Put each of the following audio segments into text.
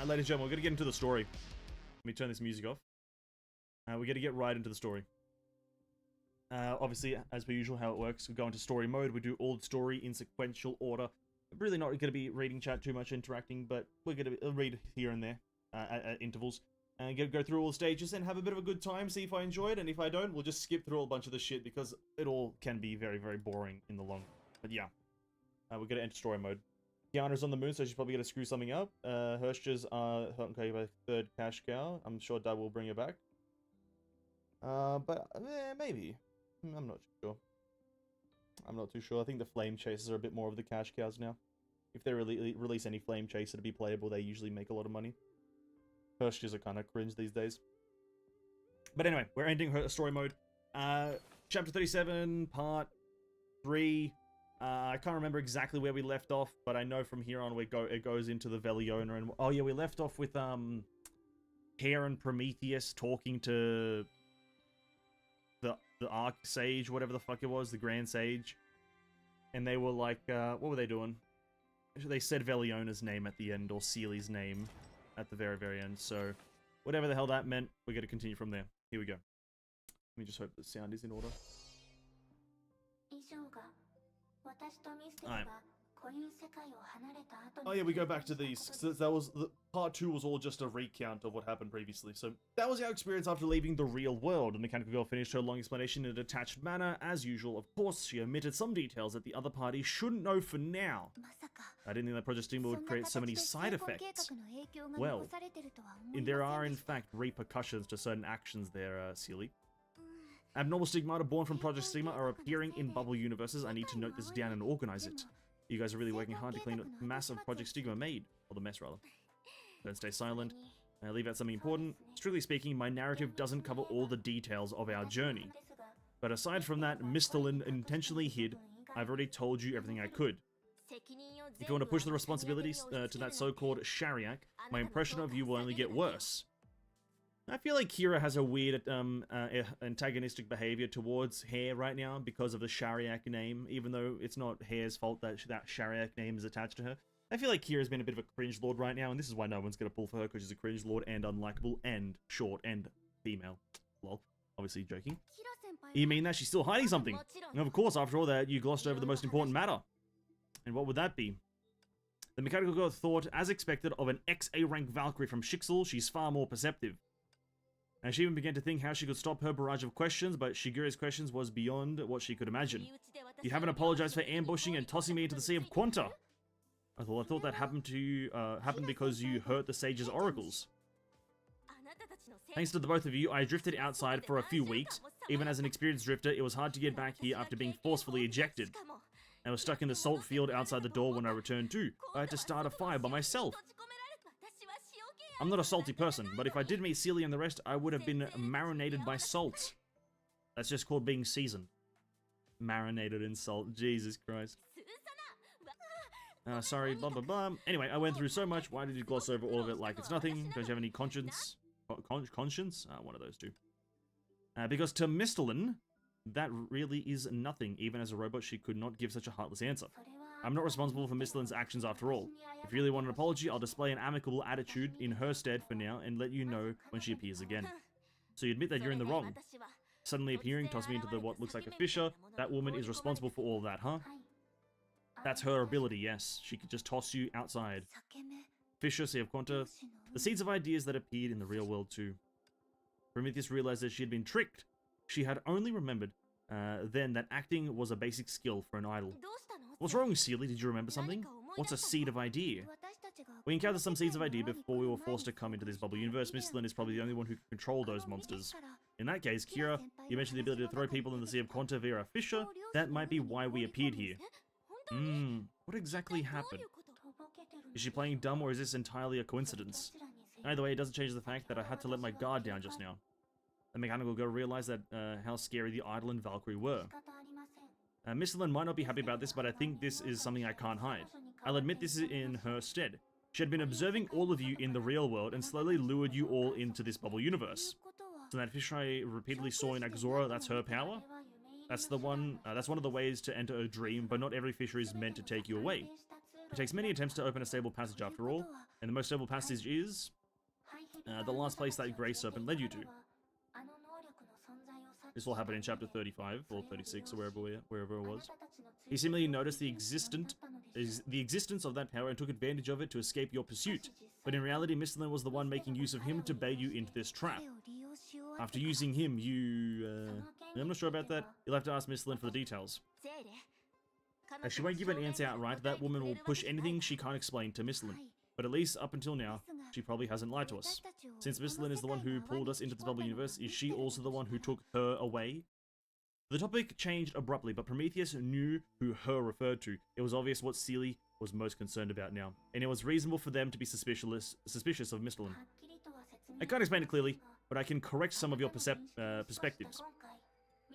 Alright, ladies and gentlemen, we're going to get into the story. Let me turn this music off. We're going to get right into the story. Obviously, as per usual, how it works, we go into story mode, we do all the story in sequential order. Really not going to be reading chat too much, interacting, but we're going to read here and there at intervals. And go through all the stages and have a bit of a good time, see if I enjoy it, and if I don't, we'll just skip through a bunch of the shit, because it all can be very, very boring in the long. But yeah, we're going to enter story mode. Kiana's on the moon, so she's probably going to screw something up. Hirsch's Honkai by third cash cow. I'm sure Dad will bring her back. But maybe. I'm not sure. I'm not too sure. I think the flame chasers are a bit more of the cash cows now. If they release any flame chaser to be playable, they usually make a lot of money. Hirsch's are kind of cringe these days. But anyway, we're ending her story mode. Chapter 37, part 3. I can't remember exactly where we left off, but I know from here on it goes into the Veliona. And oh yeah, we left off with Hare and Prometheus talking to the Arc Sage, whatever the fuck it was, the Grand Sage. And they were like, what were they doing? They said Veliona's name at the end, or Seely's name at the very, very end. So whatever the hell that meant, we're going to continue from there. Here we go. Let me just hope the sound is in order. Alright. Oh yeah, we go back to these. So that was part 2 was all just a recount of what happened previously. So that was our experience after leaving the real world. The mechanical girl finished her long explanation in a detached manner. As usual, of course, she omitted some details that the other party shouldn't know for now. I didn't think that Project Stigma would create so many side effects. Well, there are in fact repercussions to certain actions there, Seely. Abnormal stigmata born from Project Stigma are appearing in bubble universes. I need to note this down and organize it. You guys are really working hard to clean up the mess of Project Stigma made. Or the mess, rather. Don't stay silent. Leave out something important. Strictly speaking, my narrative doesn't cover all the details of our journey. But aside from that, Mistalin intentionally hid. I've already told you everything I could. If you want to push the responsibilities to that so-called Shariak, my impression of you will only get worse. I feel like Kira has a weird antagonistic behavior towards Hare right now because of the Shariak name, even though it's not Hare's fault that that Shariak name is attached to her. I feel like Kira's been a bit of a cringe lord right now, and this is why no one's going to pull for her, because she's a cringe lord and unlikable and short and female. Lol. Obviously joking. You mean that she's still hiding something? And of course, after all that, you glossed over the most important matter. And what would that be? The mechanical girl thought, as expected, of an XA rank Valkyrie from Shixel. She's far more perceptive. And she even began to think how she could stop her barrage of questions, but Shigure's questions was beyond what she could imagine. You haven't apologized for ambushing and tossing me into the Sea of Quanta. I thought that happened to you, happened because you hurt the Sage's oracles. Thanks to the both of you, I drifted outside for a few weeks. Even as an experienced drifter, it was hard to get back here after being forcefully ejected. I was stuck in the salt field outside the door when I returned too. I had to start a fire by myself. I'm not a salty person, but if I did meet Seely and the rest, I would have been marinated by salt. That's just called being seasoned. Marinated in salt. Jesus Christ. Sorry, blah blah blah. Anyway, I went through so much. Why did you gloss over all of it like it's nothing? Don't you have any conscience? Conscience? One of those two. Because to Mistalin, that really is nothing. Even as a robot, she could not give such a heartless answer. I'm not responsible for Mistalin's actions after all. If you really want an apology, I'll display an amicable attitude in her stead for now and let you know when she appears again. So you admit that you're in the wrong. Suddenly appearing, toss me into the what looks like a fissure. That woman is responsible for all that, huh? That's her ability, yes. She could just toss you outside. Fissure, Sea of Quanta. The seeds of ideas that appeared in the real world too. Prometheus realized that she had been tricked. She had only remembered then that acting was a basic skill for an idol. What's wrong, Seely? Did you remember something? What's a seed of idea? We encountered some seeds of idea before we were forced to come into this bubble universe. Mistalin is probably the only one who can control those monsters. In that case, Kira, you mentioned the ability to throw people in the Sea of Quanta via a fissure. That might be why we appeared here. What exactly happened? Is she playing dumb, or is this entirely a coincidence? Either way, it doesn't change the fact that I had to let my guard down just now. The mechanical girl realized that how scary the idol and Valkyrie were. Mistalin might not be happy about this, but I think this is something I can't hide. I'll admit this is in her stead. She had been observing all of you in the real world and slowly lured you all into this bubble universe. So that fish I repeatedly saw in Axora, that's her power? That's one of the ways to enter a dream, but not every fisher is meant to take you away. It takes many attempts to open a stable passage after all. And the most notable passage is the last place that Grey Serpent led you to. This all happened in chapter 35 or 36 or wherever it was. He seemingly noticed the existence of that power and took advantage of it to escape your pursuit. But in reality, Mistlin was the one making use of him to bait you into this trap. After using him, I'm not sure about that. You'll have to ask Mistlin for the details. As she won't give an answer outright, that woman will push anything she can't explain to Mistlin. But at least up until now, she probably hasn't lied to us. Since Mistlin is the one who pulled us into this bubble universe, is she also the one who took her away? The topic changed abruptly, but Prometheus knew who her referred to. It was obvious what Seelie was most concerned about now, and it was reasonable for them to be suspicious of Mistlin. I can't explain it clearly, but I can correct some of your perspectives.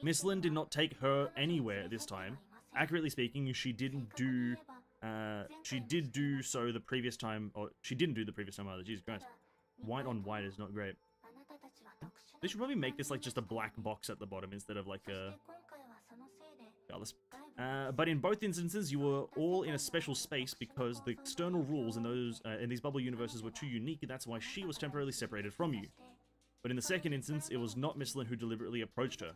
Mistlin did not take her anywhere this time. Accurately speaking, she did do so the previous time, or she didn't do the previous time either. Jesus Christ. White on white is not great. They should probably make this like just a black box at the bottom instead of like a... but in both instances, you were all in a special space because the external rules in these bubble universes were too unique, and that's why she was temporarily separated from you. But in the second instance, it was not Mistlin who deliberately approached her.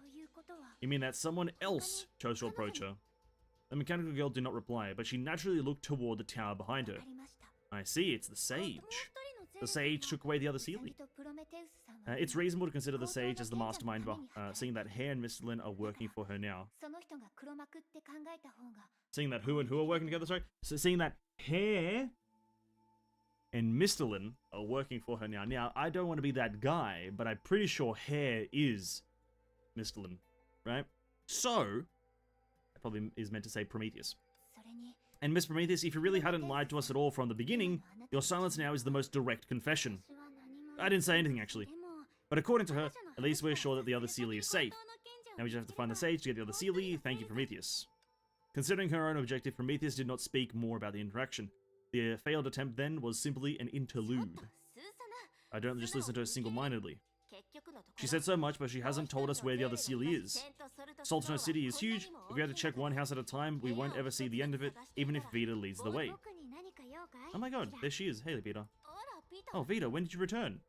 You mean that someone else chose to approach her? The mechanical girl did not reply, but she naturally looked toward the tower behind her. I see, it's the sage. The sage took away the other Seelie. It's reasonable to consider the sage as the mastermind, seeing that Hare and Mistlin are working for her now. Seeing that who and who are working together, sorry? So seeing that Hare and Mistlin are working for her now. Now, I don't want to be that guy, but I'm pretty sure Hare is Mistlin, right? So, that probably is meant to say Prometheus. And Miss Prometheus, if you really hadn't lied to us at all from the beginning, your silence now is the most direct confession. I didn't say anything, actually. But according to her, at least we're sure that the other Seelie is safe. Now we just have to find the sage to get the other Seelie. Thank you, Prometheus. Considering her own objective, Prometheus did not speak more about the interaction. The failed attempt then was simply an interlude. I don't just listen to her single-mindedly. She said so much, but she hasn't told us where the other Seelie is. Saltano City is huge. If we have to check one house at a time, we won't ever see the end of it, even if Vita leads the way. Oh my god, there she is. Hey, Vita. Oh, Vita, when did you return?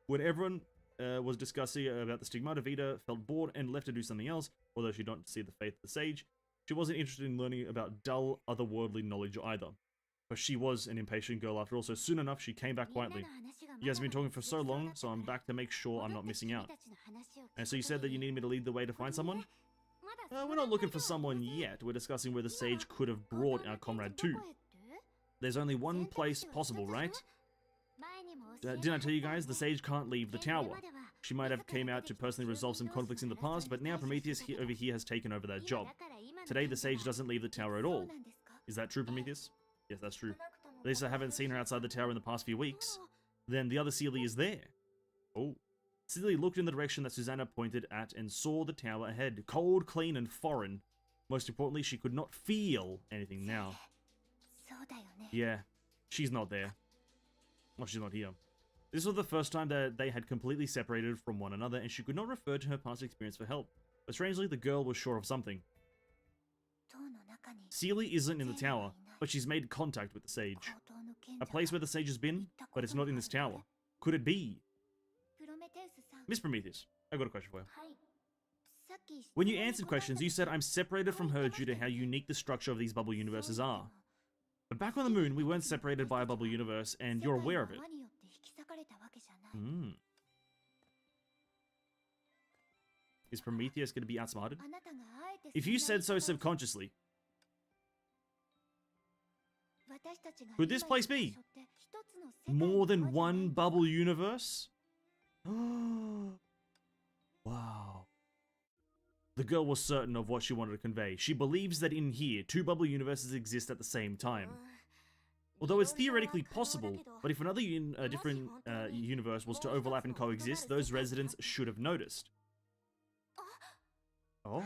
When everyone was discussing about the stigmata, Vita felt bored and left to do something else, although she didn't see the faith of the sage. She wasn't interested in learning about dull, otherworldly knowledge either. But she was an impatient girl after all, so soon enough she came back quietly. You guys have been talking for so long, so I'm back to make sure I'm not missing out. And so you said that you need me to lead the way to find someone? We're not looking for someone yet. We're discussing where the sage could have brought our comrade to. There's only one place possible, right? Didn't I tell you guys? The sage can't leave the tower. She might have came out to personally resolve some conflicts in the past, but now Prometheus over here has taken over that job. Today, the sage doesn't leave the tower at all. Is that true, Prometheus? Yes, that's true. At least I haven't seen her outside the tower in the past few weeks. Then the other Seelie is there. Oh. Seelie looked in the direction that Susanna pointed at and saw the tower ahead. Cold, clean, and foreign. Most importantly, she could not feel anything now. Yeah, she's not there. Well, she's not here. This was the first time that they had completely separated from one another, and she could not refer to her past experience for help. But strangely, the girl was sure of something. Seelie isn't in the tower, but she's made contact with the sage. A place where the sage has been, but it's not in this tower. Could it be? Miss Prometheus, I got a question for you. When you answered questions, you said I'm separated from her due to how unique the structure of these bubble universes are. But back on the moon, we weren't separated by a bubble universe, and you're aware of it. Is Prometheus going to be outsmarted? If you said so subconsciously, could this place be more than one bubble universe? Wow. The girl was certain of what she wanted to convey. She believes that in here, two bubble universes exist at the same time. Although it's theoretically possible, but if another different universe was to overlap and coexist, those residents should have noticed. Oh.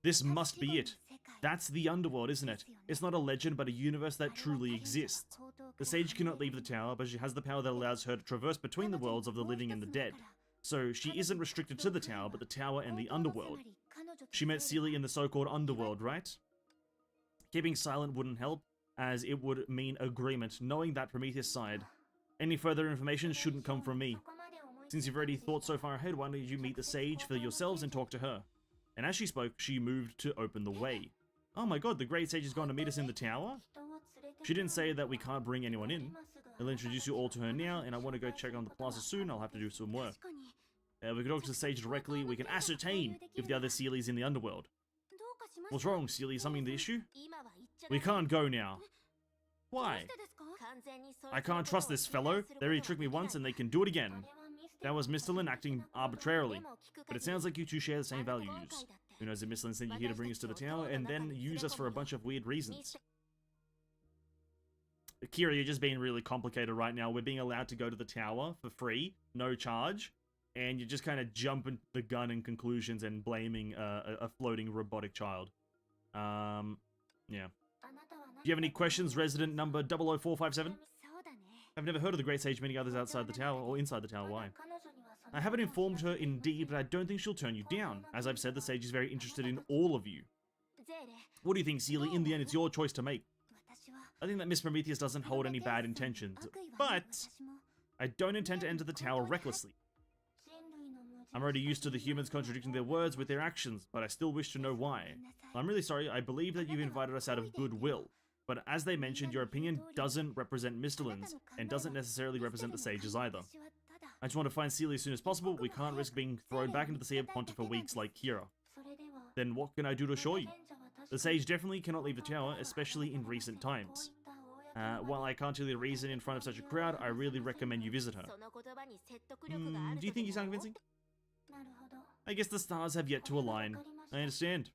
This must be it. That's the underworld, isn't it? It's not a legend, but a universe that truly exists. The sage cannot leave the tower, but she has the power that allows her to traverse between the worlds of the living and the dead. So she isn't restricted to the tower, but the tower and the underworld. She met Seelie in the so-called underworld, right? Keeping silent wouldn't help, as it would mean agreement, knowing that Prometheus sighed. Any further information shouldn't come from me. Since you've already thought so far ahead, why don't you meet the sage for yourselves and talk to her? And as she spoke, she moved to open the way. Oh my god, the great sage is going to meet us in the tower? She didn't say that we can't bring anyone in. I'll introduce you all to her now, and I want to go check on the plaza soon. I'll have to do some work. We can talk to the sage directly. We can ascertain if the other Seely's in the underworld. What's wrong, Seely? Something the issue? We can't go now. Why? I can't trust this fellow. They already tricked me once and they can do it again. That was Mr. Lin acting arbitrarily. But it sounds like you two share the same values. Who knows if Mr. Lin sent you here to bring us to the tower and then use us for a bunch of weird reasons. Kira, you're just being really complicated right now. We're being allowed to go to the tower for free, no charge. And you're just kind of jumping the gun in conclusions and blaming a floating robotic child. Yeah. Do you have any questions, resident number 00457? I've never heard of the Great Sage meeting others outside the tower, or inside the tower, why? I haven't informed her indeed, but I don't think she'll turn you down. As I've said, the Sage is very interested in all of you. What do you think, Seely? In the end, it's your choice to make. I think that Miss Prometheus doesn't hold any bad intentions, but I don't intend to enter the tower recklessly. I'm already used to the humans contradicting their words with their actions, but I still wish to know why. I'm really sorry, I believe that you've invited us out of goodwill, but as they mentioned, your opinion doesn't represent Mr. Lin's, and doesn't necessarily represent the Sage's either. I just want to find Seely as soon as possible. We can't risk being thrown back into the Sea of Ponta for weeks like Kira. Then what can I do to assure you? The Sage definitely cannot leave the tower, especially in recent times. While I can't tell you the reason in front of such a crowd, I really recommend you visit her. Do you think you sound convincing? I guess the stars have yet to align. I understand.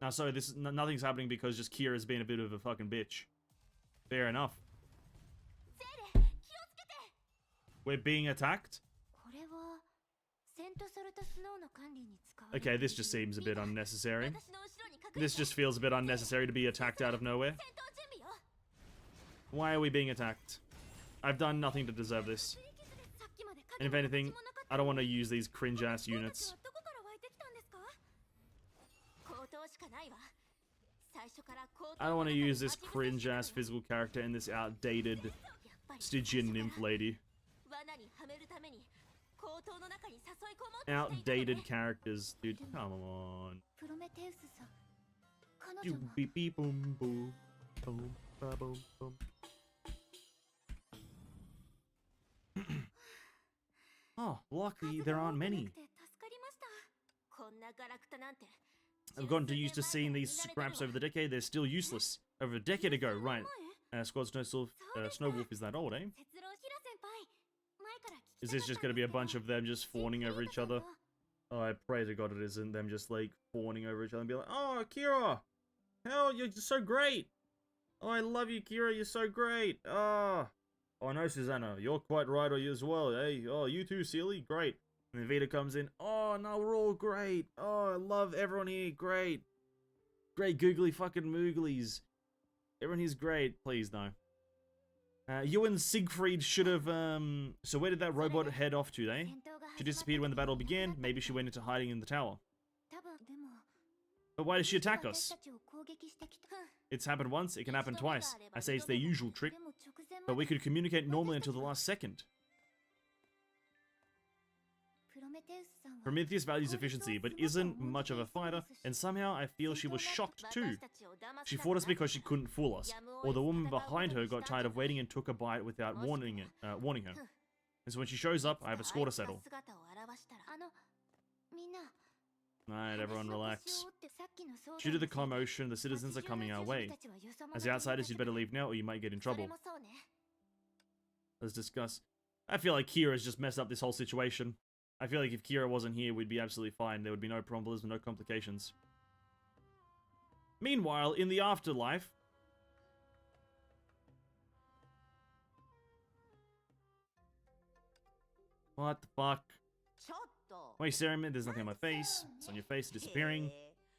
Now, sorry, nothing's happening because just Kira's being a bit of a fucking bitch. Fair enough. We're being attacked? Okay, this just seems a bit unnecessary. This just feels a bit unnecessary to be attacked out of nowhere. Why are we being attacked? I've done nothing to deserve this. And if anything, I don't want to use these cringe-ass units. I don't want to use this cringe-ass physical character and this outdated Stygian nymph lady. Outdated characters, dude. Come on. Beep beep boom boom boom boom boom. Oh, luckily there aren't many. I've gotten too used to seeing these scraps over the decade. They're still useless. Over a decade ago, right? Squad Snowwolf is that old, eh? Is this just gonna be a bunch of them just fawning over each other? Oh, I pray to God it isn't them just like fawning over each other and be like, oh, Kira! Hell, you're so great! Oh, I love you, Kira, you're so great! Oh, no, Susanna, you're quite right as well, hey? Oh, you too, Seely, great. And then Vita comes in, oh, no, we're all great. Oh, I love everyone here, great. Great googly fucking mooglies. Everyone here's great, please, no. You and Siegfried should have, so where did that robot head off to, eh? She disappeared when the battle began. Maybe she went into hiding in the tower. But why did she attack us? It's happened once, it can happen twice. I say it's their usual trick. But we could communicate normally until the last second. Prometheus values efficiency, but isn't much of a fighter, and somehow I feel she was shocked too. She fought us because she couldn't fool us, or the woman behind her got tired of waiting and took a bite without warning her. And so when she shows up, I have a score to settle. Alright, everyone relax. Due to the commotion, the citizens are coming our way. As the outsiders, you'd better leave now or you might get in trouble. Let's discuss. I feel like Kira's just messed up this whole situation. I feel like if Kira wasn't here, we'd be absolutely fine. There would be no problems and no complications. Meanwhile, in the afterlife... What the fuck? Why are you staring at me? There's nothing on my face. It's on your face, disappearing.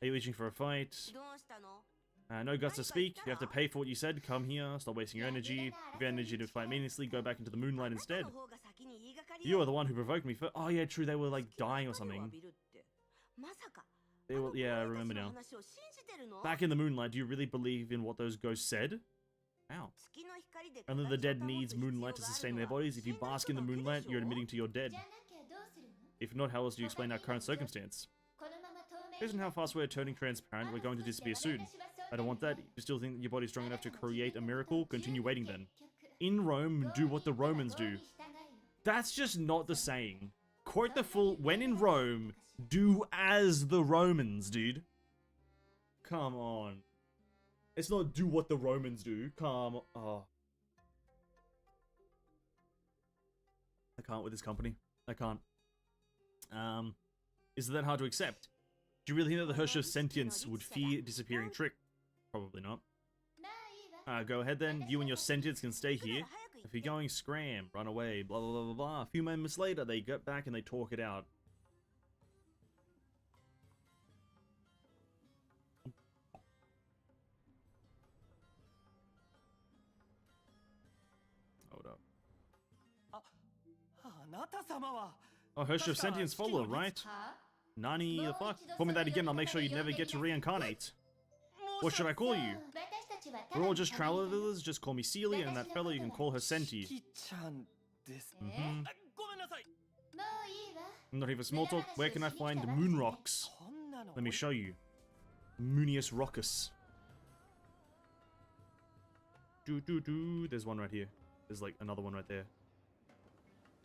Are you reaching for a fight? No guts to speak. You have to pay for what you said. Come here. Stop wasting your energy. If you have energy to fight meaninglessly, go back into the moonlight instead. You are the one who provoked me for— Oh yeah, true, they were like dying or something. Yeah, I remember now. Back in the moonlight, do you really believe in what those ghosts said? Ow. Only the dead needs moonlight to sustain their bodies. If you bask in the moonlight, you're admitting to your dead. If not, how else do you explain our current circumstance? Based on how fast we're turning transparent, we're going to disappear soon. I don't want that. If you still think that your body's strong enough to create a miracle, continue waiting then. In Rome, do what the Romans do. That's just not the saying. Quote the full, when in Rome, do as the Romans, dude. Come on. It's not do what the Romans do. Come on. Oh. I can't with this company. I can't. Is it that hard to accept? Do you really think that the Hirsch of Sentience would fear disappearing trick? Probably not. Go ahead then. You and your sentience can stay here. If you're going, scram, run away, blah blah blah blah blah. A few moments later, they get back and they talk it out. Hold up. Oh, Hirsch of Sentience follower, right? Nani the fuck? Call me that again, I'll make sure you never get to reincarnate. What should I call you? We're all just travelers, just call me Celia, and that fellow you can call her Senti. Not even small talk, where can I find moon rocks? Let me show you. Moonius Rockus. There's one right here. There's like another one right there.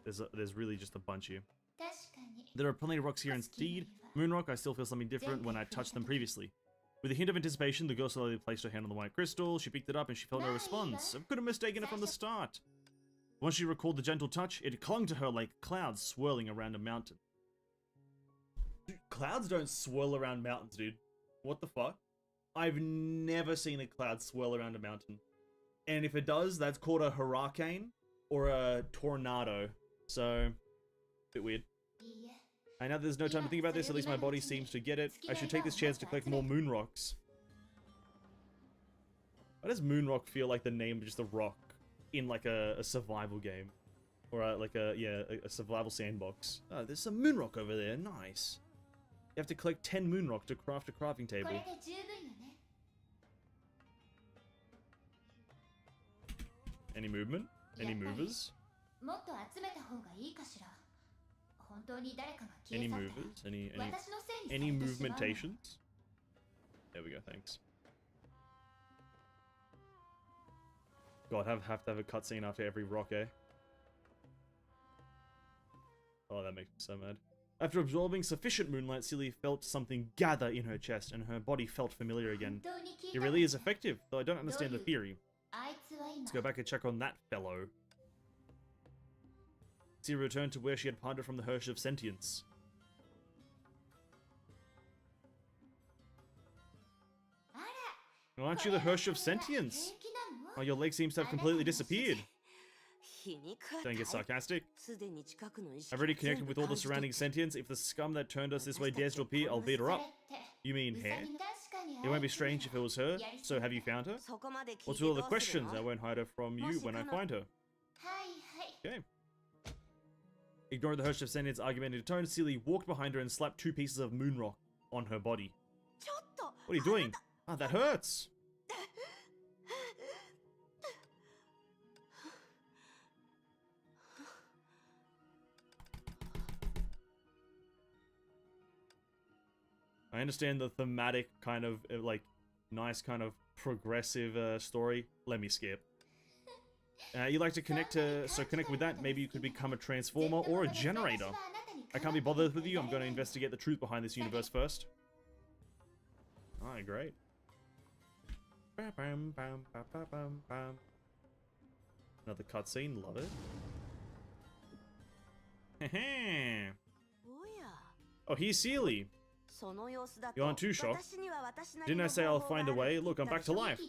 There's really just a bunch here. There are plenty of rocks here indeed. Moonrock, I still feel something different when I touched them previously. With a hint of anticipation, the girl slowly placed her hand on the white crystal. She picked it up and she felt no response. I could have mistaken it from the start. Once she recalled the gentle touch, it clung to her like clouds swirling around a mountain. Dude, clouds don't swirl around mountains, dude. What the fuck? I've never seen a cloud swirl around a mountain. And if it does, that's called a hurricane or a tornado. So, bit weird. I know there's no time to think about this, at least my body seems to get it. I should take this chance to collect more moon rocks. Why does moon rock feel like the name of just a rock in like a survival game? Or a survival sandbox. Oh, there's some moon rock over there, nice. You have to collect 10 moon rock to craft a crafting table. Any movement? Any movers? Any movers? Any movementations? There we go, thanks. God, have to have a cutscene after every rock, eh? Oh, that makes me so mad. After absorbing sufficient moonlight, Celia felt something gather in her chest, and her body felt familiar again. It really is effective, though I don't understand the theory. Let's go back and check on that fellow. Celia returned to where she had parted from the Hirsch of Sentience. Well, aren't you the Hirsch of Sentience? Oh, your leg seems to have completely disappeared. Don't get sarcastic. I've already connected with all the surrounding sentients. If the scum that turned us this way dares to appear, I'll beat her up. You mean hair? It won't be strange if it was her. So have you found her? What's with all the questions? I won't hide her from you when I find her. Okay. Ignoring the Hirsch of Sentience argumentative tone, Celia walked behind her and slapped 2 pieces of moon rock on her body. What are you doing? Ah, that hurts! I understand the thematic kind of, like, nice kind of progressive story. Let me skip. You like to connect so connect with that. Maybe you could become a transformer or a generator. I can't be bothered with you. I'm going to investigate the truth behind this universe first. Alright, great. Another cutscene, love it. Oh, here's Celia. You aren't too shocked. Didn't I say I'll find a way? Look, I'm back to life.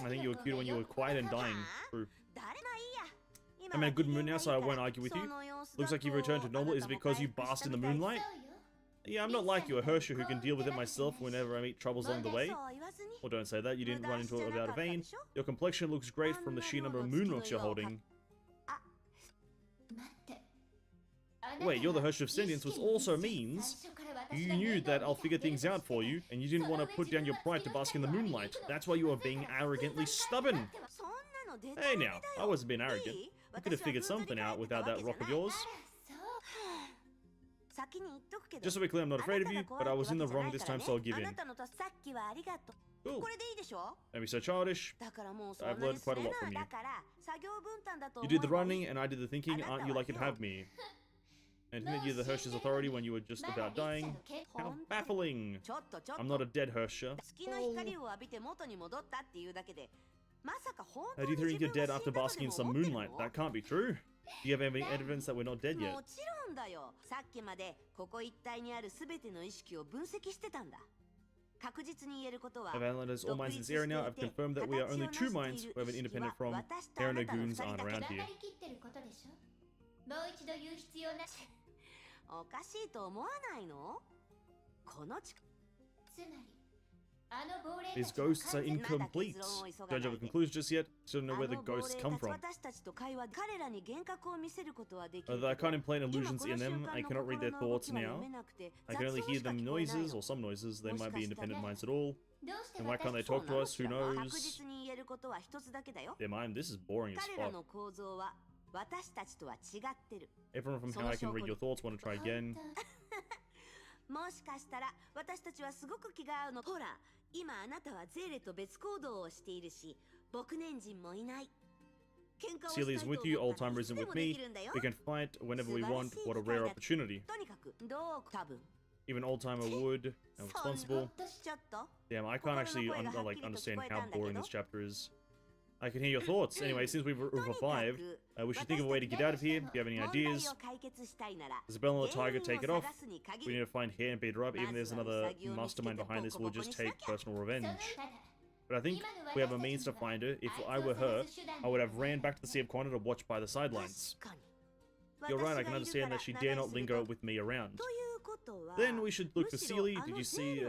I think you were cute when you were quiet and dying. True. I'm in a good mood now, so I won't argue with you. Looks like you've returned to normal. Is it because you basked in the moonlight? Yeah, I'm not like you, a Hersher who can deal with it myself whenever I meet troubles along the way. Well, don't say that. You didn't run into it without a vein. Your complexion looks great from the sheer number of moon rocks you're holding. Wait, you're the Herrscher of Sentience, which also means you knew that I'll figure things out for you, and you didn't want to put down your pride to bask in the moonlight. That's why you were being arrogantly stubborn. Hey now, I wasn't being arrogant. You could have figured something out without that rock of yours. Just so we're clear, I'm not afraid of you, but I was in the wrong this time, so I'll give in. Cool. Don't be so childish. I've learned quite a lot from you. You did the running, and I did the thinking. Aren't you lucky to have me? And didn't you the Herrscher's authority when you were just about dying? How baffling! I'm not a dead Herrscher. How do you think you're dead after basking in some moonlight? That can't be true. Do you have any evidence that we're not dead yet? I've analyzed all minds in this area now. I've confirmed that we are only two minds who have an independent from Harana goons aren't around here. These ghosts are incomplete. Don't have a conclusion just yet. Still don't know where the ghosts come from. Although I can't implant illusions in them, I cannot read their thoughts now. I can only hear them noises, or some noises. They might be independent minds at all. And why can't they talk to us? Who knows? Yeah, mine, this is boring as fuck. Everyone from How I Can Read Your Thoughts want to try again. Celia is with you, old timer isn't with me. We can fight whenever we want. What a rare opportunity. Even old timer would. I'm responsible. Damn, I can't actually understand how boring this chapter is. I can hear your thoughts. Anyway, since we've revived, we should think of a way to get out of here. Do you have any ideas? Isabella and the tiger take it off. We need to find her and beat her up. Even if there's another mastermind behind this, we'll just take personal revenge. But I think we have a means to find her. If I were her, I would have ran back to the Sea of Quanta to watch by the sidelines. You're right, I can understand that she dare not linger with me around. Then we should look for Celia. Did you say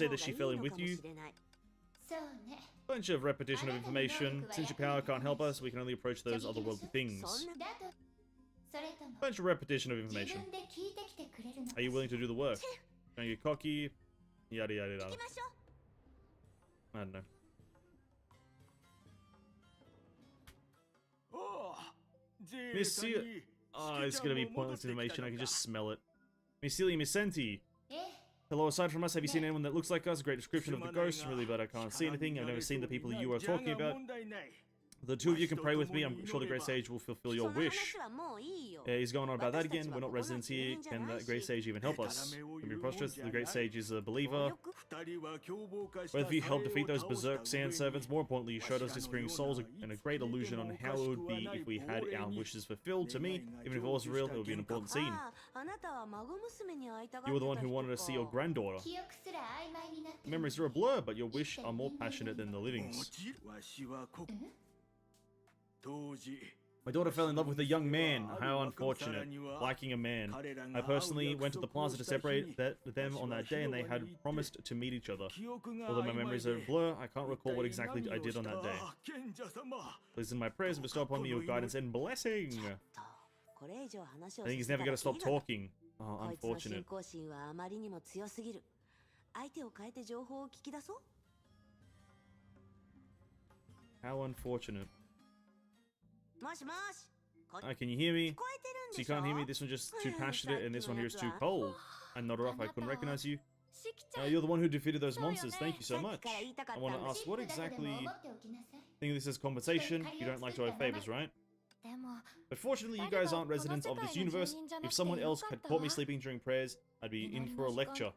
that she fell in with you? Bunch of repetition of information. Since your power can't help us, we can only approach those otherworldly things. Bunch of repetition of information. Are you willing to do the work? Don't get cocky. Yada yada yada. I don't know. Miss Celia. Oh, it's gonna be pointless information. I can just smell it. Miss Celia, Miss Senti. Hello, aside from us, have you seen anyone that looks like us? Great description of the ghost. Really, but I can't see anything. I've never seen the people you are talking about. The two of you can pray with me. I'm sure the Great Sage will fulfill your wish. He's going on about that again. We're not residents here. Can the Great Sage even help us? Can be preposterous. The Great Sage is a believer. Both of you helped defeat those berserk sand servants. More importantly, you showed us disappearing souls and a great illusion on how it would be if we had our wishes fulfilled. To me, even if it was real, it would be an important scene. You were the one who wanted to see your granddaughter. Memories are a blur, but your wish are more passionate than the living's. My daughter fell in love with a young man. How unfortunate. Liking a man. I personally went to the plaza to separate them on that day, and they had promised to meet each other. Although my memories are a blur, I can't recall what exactly I did on that day. Please in my prayers and bestow upon me your guidance and blessing. I think he's never going to stop talking. Oh, unfortunate. How unfortunate. Can you hear me? So you can't hear me? This one's just too passionate and this one here is too cold. I nodded off, I couldn't recognize you. You're the one who defeated those monsters, thank you so much. I want to ask, what exactly... Think this is compensation? You don't like to owe favors, right? But fortunately, you guys aren't residents of this universe. If someone else had caught me sleeping during prayers, I'd be in for a lecture.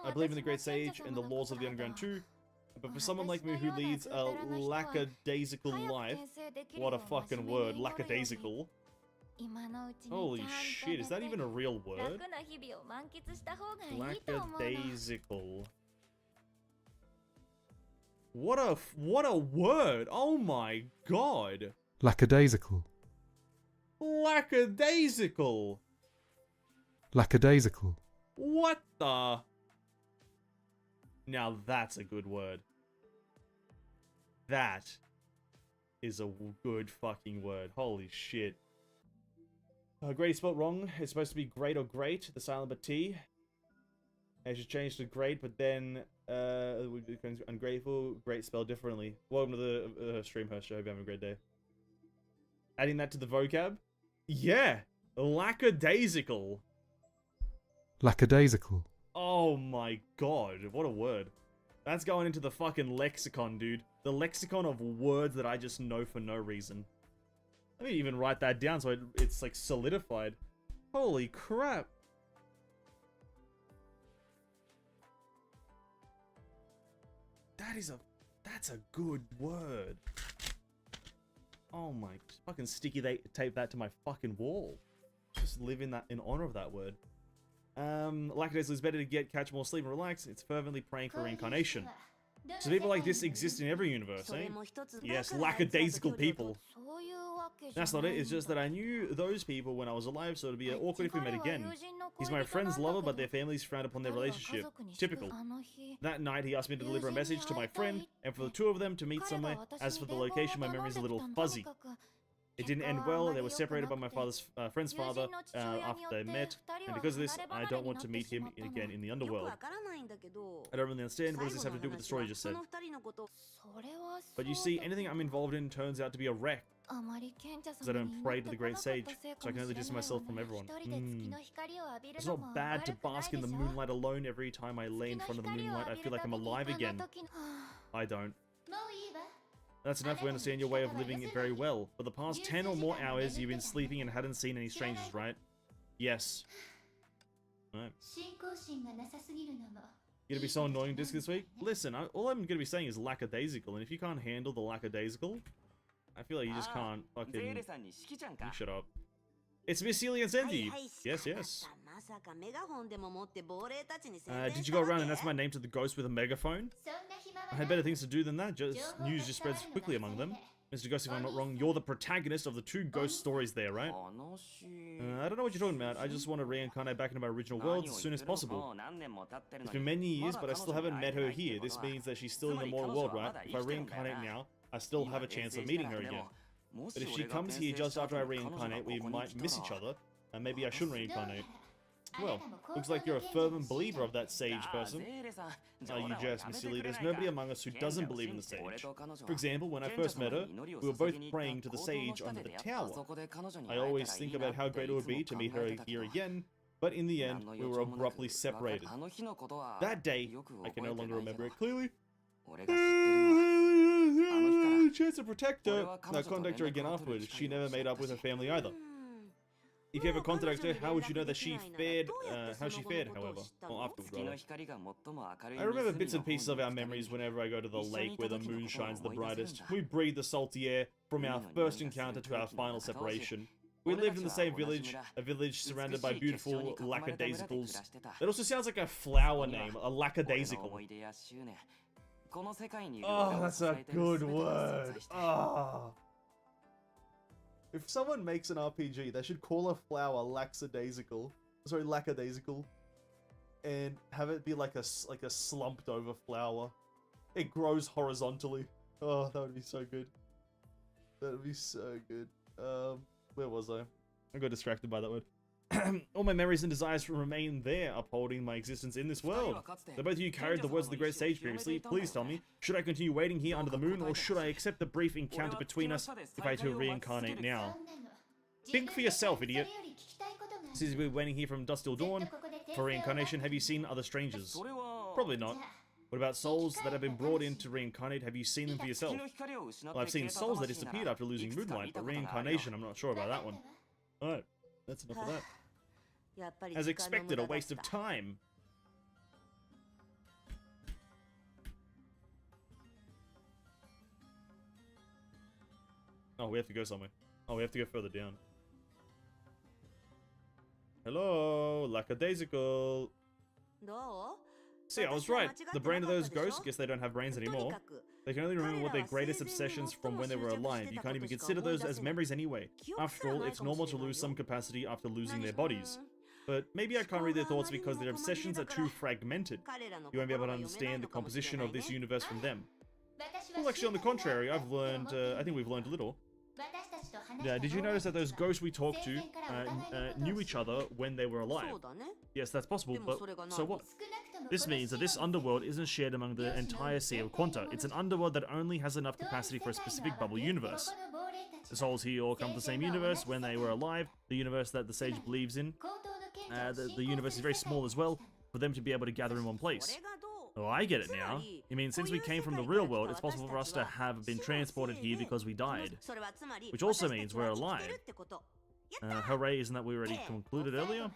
I believe in the Great Sage and the laws of the Underground too. But for someone like me who leads a lackadaisical life, what a fucking word, lackadaisical. Holy shit, is that even a real word? Lackadaisical. What a word! Oh my god! Lackadaisical. Lackadaisical! Lackadaisical. What the... Now that's a good word. That is a good fucking word. Holy shit. Great is spelled wrong. It's supposed to be great or great, the silent but T. I should change to great, but then ungrateful, great spelled differently. Welcome to the stream host. I hope you're having a great day. Adding that to the vocab? Yeah! Lackadaisical. Lackadaisical. Oh my god, what a word. That's going into the fucking lexicon, dude. The lexicon of words that I just know for no reason. Let me even write that down so it's like solidified. Holy crap. That's a good word. Oh my, fucking sticky tape that to my fucking wall. Just live in honor of that word. Lackadaisical is better to catch more sleep and relax. It's fervently praying for reincarnation. So people like this exist in every universe, eh? Yes, lackadaisical people. That's not it, it's just that I knew those people when I was alive, so it'd be awkward if we met again. He's my friend's lover, but their families frowned upon their relationship. Typical. That night, he asked me to deliver a message to my friend, and for the two of them to meet somewhere. As for the location, my memory's a little fuzzy. It didn't end well. They were separated by my friend's father after they met, and because of this, I don't want to meet him again in the underworld. I don't really understand. What does this have to do with the story you just said? But you see, anything I'm involved in turns out to be a wreck. Because I don't pray to the great sage, so I can only distance myself from everyone. It's not bad to bask in the moonlight alone. Every time I lay in front of the moonlight, I feel like I'm alive again. I don't. That's enough. We understand your way of living it very well. For the past 10 or more hours, you've been sleeping and hadn't seen any strangers, right? Yes. Alright. You gonna be so annoying disc this week? Listen, all I'm gonna be saying is lackadaisical, and if you can't handle the lackadaisical, I feel like you just can't fucking... You shut up. It's Miss Celia and Sandy. Yes, yes. Did you go around and ask my name to the ghost with a megaphone? I had better things to do than that. News just spreads quickly among them. Mr. Ghost, if I'm not wrong, you're the protagonist of the two ghost stories there, right? I don't know what you're talking about. I just want to reincarnate back into my original world as soon as possible. It's been many years, but I still haven't met her here. This means that she's still in the mortal world, right? If I reincarnate now, I still have a chance of meeting her again. But if she comes here just after I reincarnate, we might miss each other, and maybe I shouldn't reincarnate. Well, looks like you're a fervent believer of that sage person. You jest, Miss Silly. There's nobody among us who doesn't believe in the sage. For example, when I first met her, we were both praying to the sage under the tower. I always think about how great it would be to meet her here again, but in the end, we were abruptly separated. That day, I can no longer remember it clearly. Chance to protect her. Now contact her again afterwards. She never made up with her family either. If you ever contacted her, how would you know that she fared, how she fared, however? Or afterwards, rather. I remember bits and pieces of our memories whenever I go to the lake where the moon shines the brightest. We breathe the salty air from our first encounter to our final separation. We lived in the same village, a village surrounded by beautiful lackadaisicals. That also sounds like a flower name, a lackadaisical. Oh, that's a good word. Oh. If someone makes an RPG, they should call a flower lackadaisical. Sorry, lackadaisical. And have it be like a slumped over flower. It grows horizontally. Oh, that would be so good. That would be so good. Where was I? I got distracted by that word. All my memories and desires remain there, upholding my existence in this world. So both of you carried the words of the great sage previously. Please tell me, should I continue waiting here under the moon, or should I accept the brief encounter between us if I to reincarnate now? Think for yourself, idiot. Since we're waiting here from dusk till dawn for reincarnation, have you seen other strangers? Probably not. What about souls that have been brought in to reincarnate? Have you seen them for yourself? Well, I've seen souls that disappeared after losing moonlight, but reincarnation, I'm not sure about that one. Alright, that's enough of that. As expected, a waste of time. Oh, we have to go somewhere. Oh, we have to go further down. Hello, lackadaisical. See, I was right. The brain of those ghosts, guess they don't have brains anymore. They can only remember what their greatest obsessions from when they were alive. You can't even consider those as memories anyway. After all, it's normal to lose some capacity after losing their bodies. But maybe I can't read their thoughts because their obsessions are too fragmented. You won't be able to understand the composition of this universe from them. Well, actually, on the contrary, I've learned, I think we've learned a little. Yeah, did you notice that those ghosts we talked to knew each other when they were alive? Yes, that's possible, but so what? This means that this underworld isn't shared among the entire Sea of Quanta. It's an underworld that only has enough capacity for a specific bubble universe. The souls here all come to the same universe when they were alive, the universe that the sage believes in. The universe is very small as well, for them to be able to gather in one place. Oh, I get it now. You mean since we came from the real world, it's possible for us to have been transported here because we died. Which also means we're alive. Hooray, isn't that we already concluded earlier?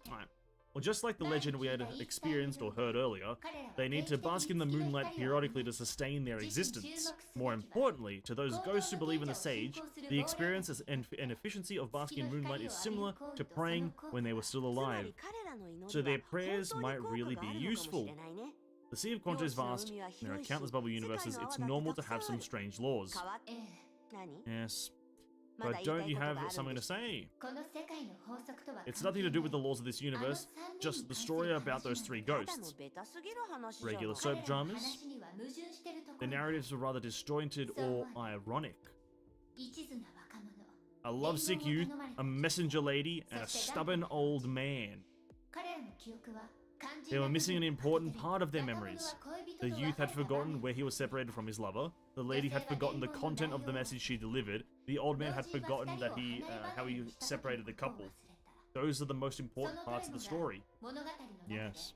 Alright. Well, just like the legend we had experienced or heard earlier, they need to bask in the moonlight periodically to sustain their existence. More importantly, to those ghosts who believe in the sage, the experience and efficiency of basking in moonlight is similar to praying when they were still alive. So their prayers might really be useful. The Sea of Quanta is vast, there are countless bubble universes, it's normal to have some strange laws. Yes. But don't you have something to say? It's nothing to do with the laws of this universe, just the story about those three ghosts. Regular soap dramas? The narratives are rather disjointed or ironic. A lovesick youth, a messenger lady, and a stubborn old man. They were missing an important part of their memories. The youth had forgotten where he was separated from his lover. The lady had forgotten the content of the message she delivered. The old man had forgotten that how he separated the couple. Those are the most important parts of the story. Yes.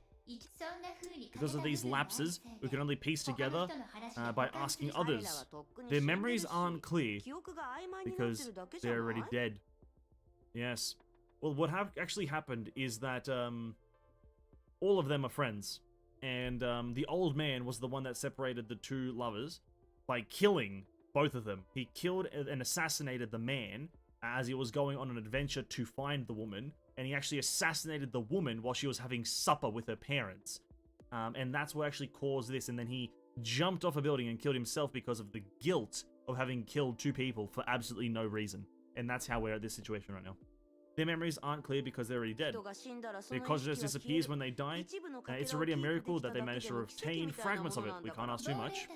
Because of these lapses, we can only piece together by asking others. Their memories aren't clear because they're already dead. Yes. Well, what actually happened is that all of them are friends. And the old man was the one that separated the two lovers by killing both of them. He killed and assassinated the man as he was going on an adventure to find the woman. And he actually assassinated the woman while she was having supper with her parents. And that's what actually caused this. And then he jumped off a building and killed himself because of the guilt of having killed two people for absolutely no reason. And that's how we're at this situation right now. Their memories aren't clear because they're already dead. Their consciousness disappears when they die. It's already a miracle that they managed to retain fragments of it. We can't ask too much.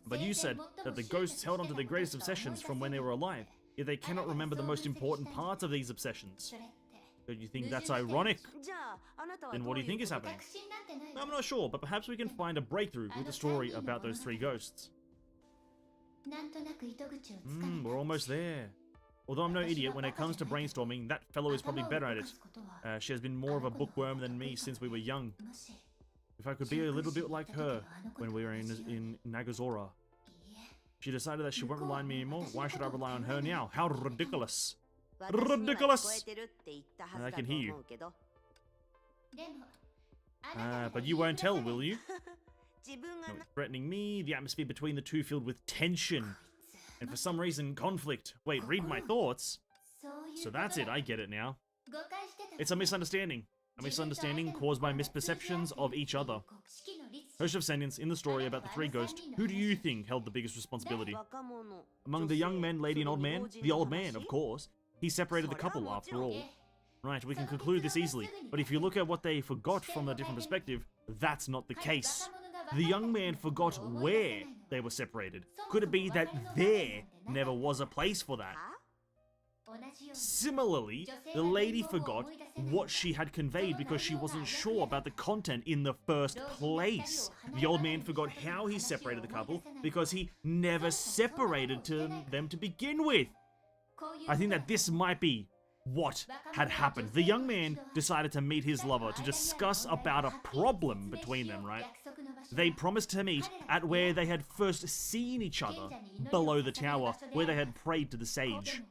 But you said that the ghosts held onto their greatest obsessions from when they were alive, yet they cannot remember the most important parts of these obsessions. Don't you think that's ironic? Then what do you think is happening? I'm not sure, but perhaps we can find a breakthrough with the story about those three ghosts. We're almost there. Although I'm no idiot, when it comes to brainstorming, that fellow is probably better at it. She has been more of a bookworm than me since we were young. If I could be a little bit like her when we were in Nagazora. She decided that she won't rely on me anymore. Why should I rely on her now? How ridiculous! Ridiculous! I can hear you. But you won't tell, will you? No, threatening me, the atmosphere between the two filled with tension. And for some reason, conflict. Wait, read my thoughts? So that's it, I get it now. It's a misunderstanding. A misunderstanding caused by misperceptions of each other. Host of Sentience, in the story about the three ghosts, who do you think held the biggest responsibility? Among the young men, lady, and old man? The old man, of course. He separated the couple, after all. Right, we can conclude this easily. But if you look at what they forgot from a different perspective, that's not the case. The young man forgot where they were separated. Could it be that there never was a place for that? Similarly, the lady forgot what she had conveyed because she wasn't sure about the content in the first place. The old man forgot how he separated the couple because he never separated them to begin with. I think that this might be what had happened. The young man decided to meet his lover to discuss about a problem between them, right? They promised to meet at where they had first seen each other, below the tower, where they had prayed to the sage.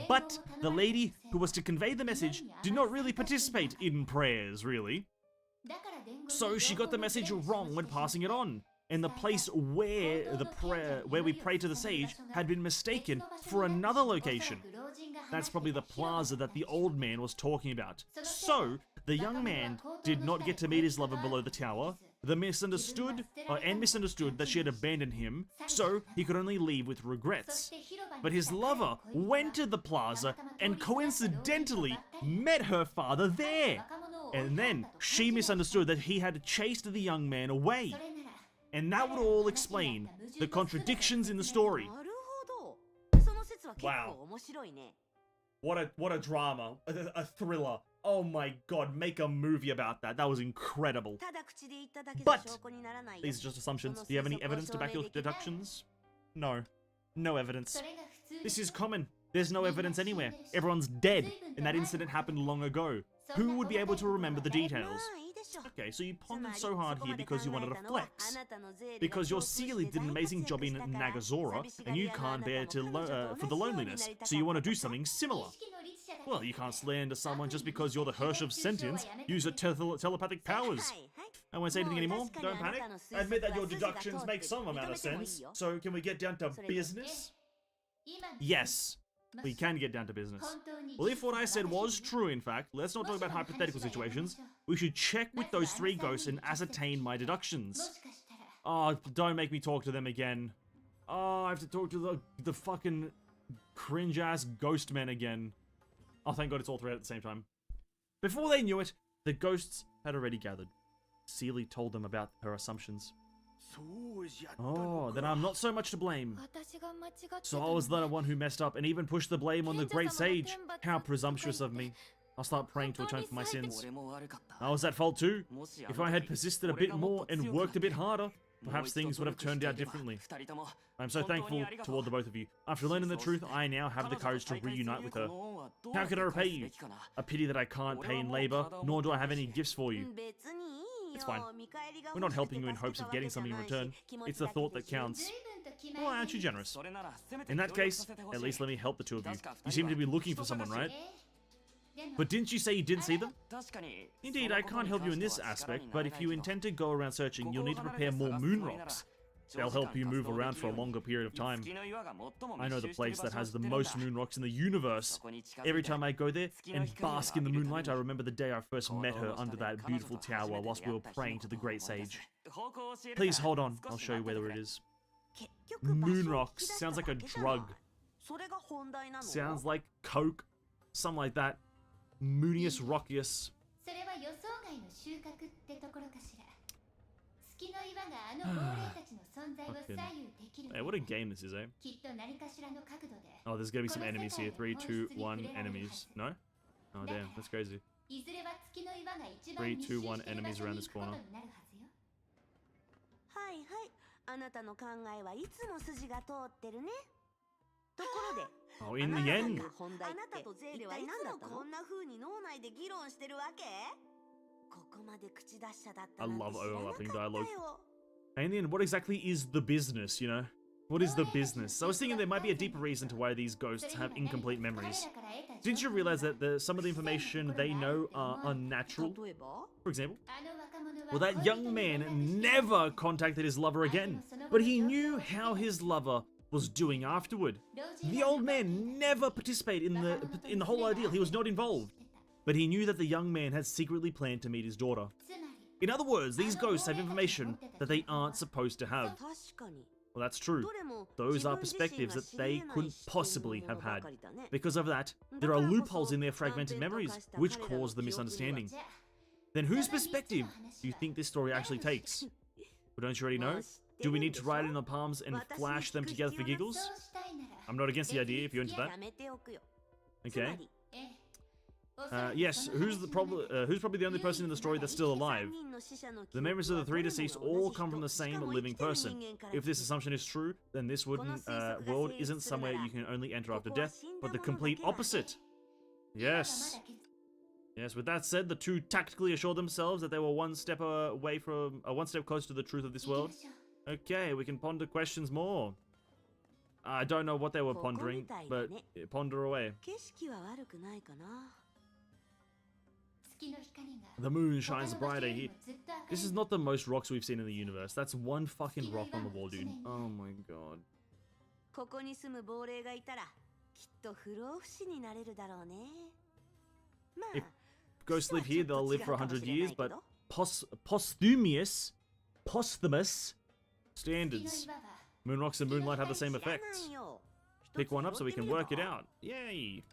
But the lady who was to convey the message did not really participate in prayers, really. So she got the message wrong when passing it on, and the place where we prayed to the sage had been mistaken for another location. That's probably the plaza that the old man was talking about. So, the young man did not get to meet his lover below the tower. The misunderstood that she had abandoned him, so he could only leave with regrets. But his lover went to the plaza and coincidentally met her father there. And then she misunderstood that he had chased the young man away. And that would all explain the contradictions in the story. Wow. What a drama. A thriller. Oh my god, make a movie about that. That was incredible. But these are just assumptions. Do you have any evidence to back your deductions? No. No evidence. This is common. There's no evidence anywhere. Everyone's dead, and that incident happened long ago. Who would be able to remember the details? Okay, so you pondered so hard here because you wanted to flex. Because your Sealy did an amazing job in Nagazora, and you can't bear for the loneliness, so you want to do something similar. Well, you can't slander someone just because you're the Hirsch of sentience. Use your telepathic powers. I won't say anything anymore. Don't panic. I admit that your deductions make some amount of sense. So can we get down to business? Yes. We can get down to business. Well, if what I said was true, in fact, let's not talk about hypothetical situations. We should check with those 3 ghosts and ascertain my deductions. Oh, don't make me talk to them again. Oh, I have to talk to the fucking cringe-ass ghost men again. Oh, thank God it's all 3 at the same time. Before they knew it, the ghosts had already gathered. Sealy told them about her assumptions. Oh, then I'm not so much to blame. So I was the one who messed up and even pushed the blame on the great sage. How presumptuous of me. I'll start praying to atone for my sins. I was at fault too. If I had persisted a bit more and worked a bit harder, perhaps things would have turned out differently. I'm so thankful toward the both of you. After learning the truth, I now have the courage to reunite with her. How can I repay you? A pity that I can't pay in labor, nor do I have any gifts for you. It's fine. We're not helping you in hopes of getting something in return. It's the thought that counts. Well, aren't you generous? In that case, at least let me help the 2 of you. You seem to be looking for someone, right? But didn't you say you didn't see them? Indeed, I can't help you in this aspect, but if you intend to go around searching, you'll need to prepare more moon rocks. They'll help you move around for a longer period of time. I know the place that has the most moon rocks in the universe. Every time I go there and bask in the moonlight, I remember the day I first met her under that beautiful tower whilst we were praying to the great sage. Please hold on, I'll show you where it is. Moon rocks. Sounds like a drug. Sounds like coke. Something like that. Moonius Rockius. Hey, what a game this is, eh? Oh, there's gonna be some enemies here. 3, 2, 1, enemies. No? Oh, damn, that's crazy. 3, 2, 1, enemies around this corner. Oh, in the end! I love overlapping dialogue. And then, what exactly is the business, you know? What is the business? I was thinking there might be a deeper reason to why these ghosts have incomplete memories. Didn't you realize that some of the information they know are unnatural? For example? Well, that young man never contacted his lover again, but he knew how his lover was doing afterward. The old man never participated in the whole ordeal. He was not involved. But he knew that the young man had secretly planned to meet his daughter. In other words, these ghosts have information that they aren't supposed to have. Well, that's true. Those are perspectives that they couldn't possibly have had. Because of that, there are loopholes in their fragmented memories, which cause the misunderstanding. Then whose perspective do you think this story actually takes? Well, don't you already know? Do we need to write it in the palms and flash them together for giggles? I'm not against the idea if you're into that. Okay. Yes, who's probably the only person in the story that's still alive? The memories of the 3 deceased all come from the same living person. If this assumption is true, then this world isn't somewhere you can only enter after death, but the complete opposite. Yes. Yes, with that said, the 2 tactically assured themselves that they were one step closer to the truth of this world. Okay, we can ponder questions more. I don't know what they were pondering, but ponder away. The moon shines brighter here. This is not the most rocks we've seen in the universe. That's one fucking rock on the wall, dude. Oh my god. If ghosts live here, they'll live for 100 years, but posthumous standards. Moon rocks and moonlight have the same effects. Pick one up so we can work it out. Yay!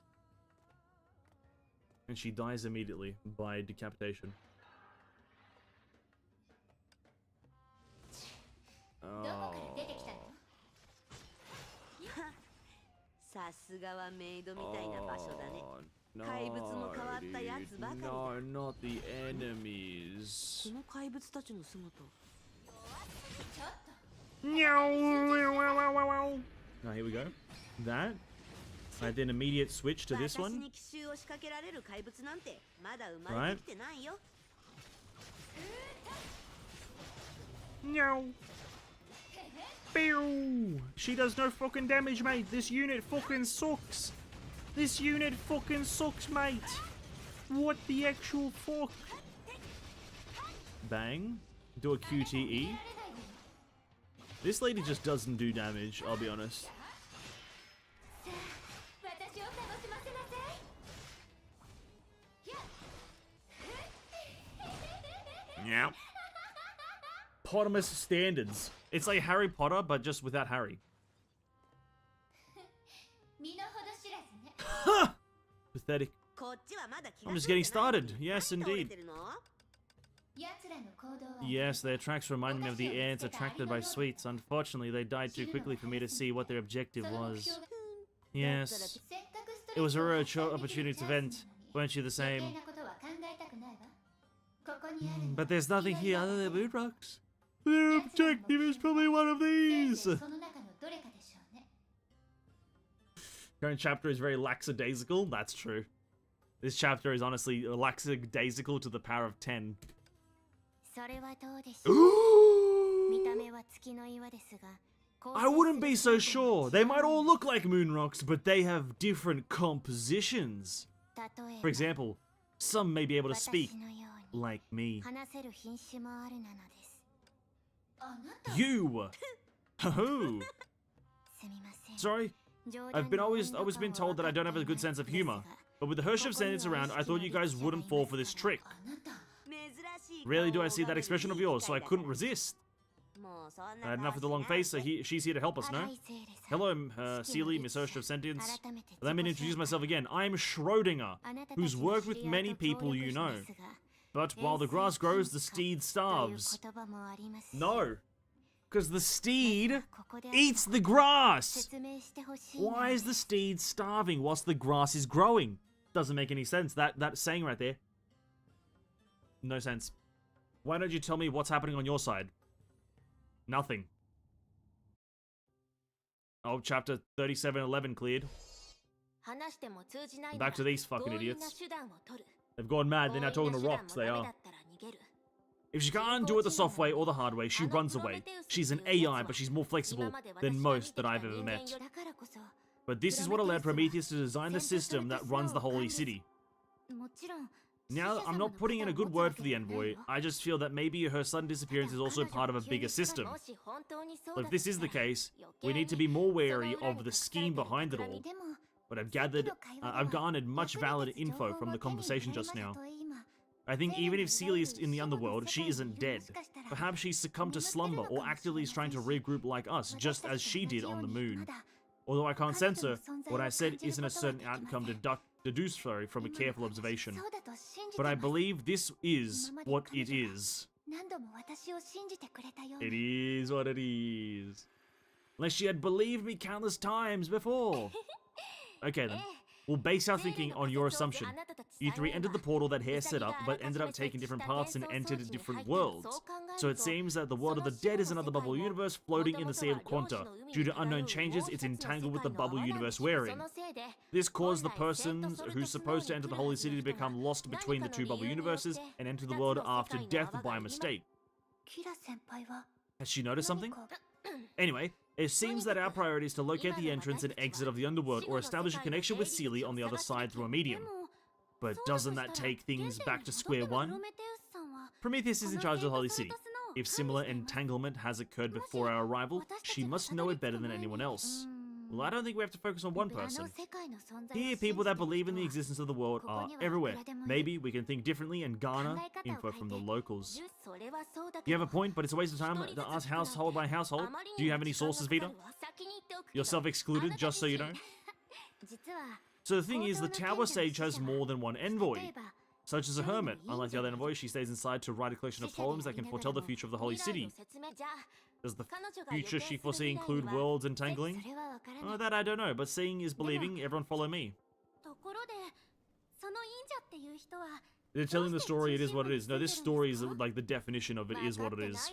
And she dies immediately by decapitation. Oh. No, dude. No, not the enemies. Now here we go. That. And then immediate switch to this one. Right. No. Pew! She does no fucking damage, mate. This unit fucking sucks. This unit fucking sucks, mate. What the actual fuck? Bang. Do a QTE. This lady just doesn't do damage, I'll be honest. Yeah. Pottermous standards. It's like Harry Potter, but just without Harry. Huh! Pathetic. I'm just getting started. Yes, indeed. Yes, their tracks remind me of the ants attracted by sweets. Unfortunately, they died too quickly for me to see what their objective was. Yes. It was a rare opportunity to vent. Weren't you the same? But there's nothing here other than moon rocks. Their objective is probably one of these. Current chapter is very lackadaisical. That's true. This chapter is honestly lackadaisical to the power of 10. I wouldn't be so sure. They might all look like moon rocks, but they have different compositions. For example, some may be able to speak, like me. You! Ho-ho! Sorry? I've always been told that I don't have a good sense of humor. But with the Hershey standards around, I thought you guys wouldn't fall for this trick. Rarely do I see that expression of yours, so I couldn't resist. Enough with the long face, so she's here to help us, no? Hello, Seely, Miss Hershey of Sentience. Let me introduce myself again. I'm Schrodinger, who's worked with many people you know. But while the grass grows, the steed starves. No. Because the steed eats the grass! Why is the steed starving whilst the grass is growing? Doesn't make any sense. That saying right there. No sense. Why don't you tell me what's happening on your side? Nothing. Oh, chapter 3711 cleared. Back to these fucking idiots. They've gone mad, they're now talking to rocks, they are. If she can't do it the soft way or the hard way, she runs away. She's an AI, but she's more flexible than most that I've ever met. But this is what allowed Prometheus to design the system that runs the Holy City. Now, I'm not putting in a good word for the envoy, I just feel that maybe her sudden disappearance is also part of a bigger system. But if this is the case, we need to be more wary of the scheme behind it all. But I've garnered much valid info from the conversation just now. I think even if Seely is in the underworld, she isn't dead. Perhaps she's succumbed to slumber or actively is trying to regroup like us, just as she did on the moon. Although I can't censor, what I said isn't a certain outcome deduced from a careful observation. But I believe this is what it is. It is what it is. Unless she had believed me countless times before. Okay then. We'll base our thinking on your assumption. You three entered the portal that Hare set up, but ended up taking different paths and entered different worlds. So it seems that the world of the dead is another bubble universe floating in the sea of Quanta. Due to unknown changes, it's entangled with the bubble universe we're in. This caused the person who's supposed to enter the Holy City to become lost between the two bubble universes and enter the world after death by mistake. Has she noticed something? Anyway, it seems that our priority is to locate the entrance and exit of the underworld or establish a connection with Seely on the other side through a medium. But doesn't that take things back to square one? Prometheus is in charge of the Holy City. If similar entanglement has occurred before our arrival, she must know it better than anyone else. Well, I don't think we have to focus on one person. Here, people that believe in the existence of the world are everywhere. Maybe we can think differently and garner info from the locals. You have a point, but it's a waste of time to ask household by household. Do you have any sources, Vita? Yourself excluded, just so you know. So the thing is, the Tower Sage has more than one envoy. Such as a hermit. Unlike the other envoys, she stays inside to write a collection of poems that can foretell the future of the Holy City. Does the future she foresee include worlds entangling? Oh, that I don't know, but seeing is believing. Everyone follow me. They're telling the story, it is what it is. No, this story is like the definition of it is what it is.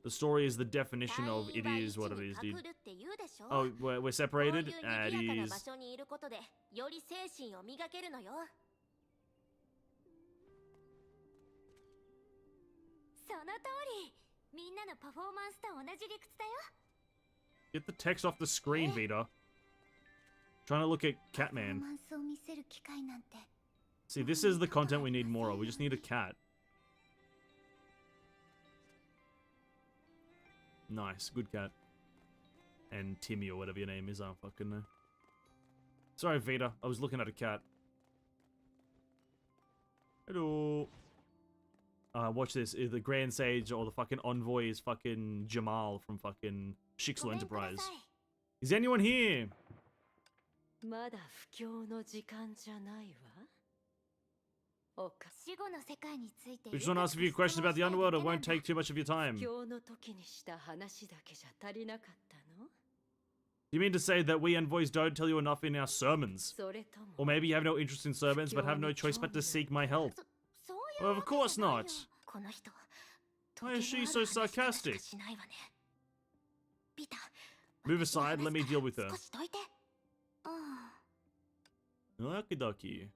The story is the definition of it is what it is, dude. Oh, we're separated? It is. Get the text off the screen, Vita. Trying to look at Catman. See, this is the content we need more of. We just need a cat. Nice, good cat. And Timmy or whatever your name is, I don't fucking know. Sorry, Vita. I was looking at a cat. Hello. Watch this. The Grand Sage or the fucking envoy is fucking Jamal from fucking Shixel Enterprise. Is anyone here? We just want to ask a few questions about the underworld. It won't take too much of your time. You mean to say that we envoys don't tell you enough in our sermons? Or maybe you have no interest in sermons but have no choice but to seek my help? Well, of course not. Why is she so sarcastic? Move aside, let me deal with her. Okie dokie.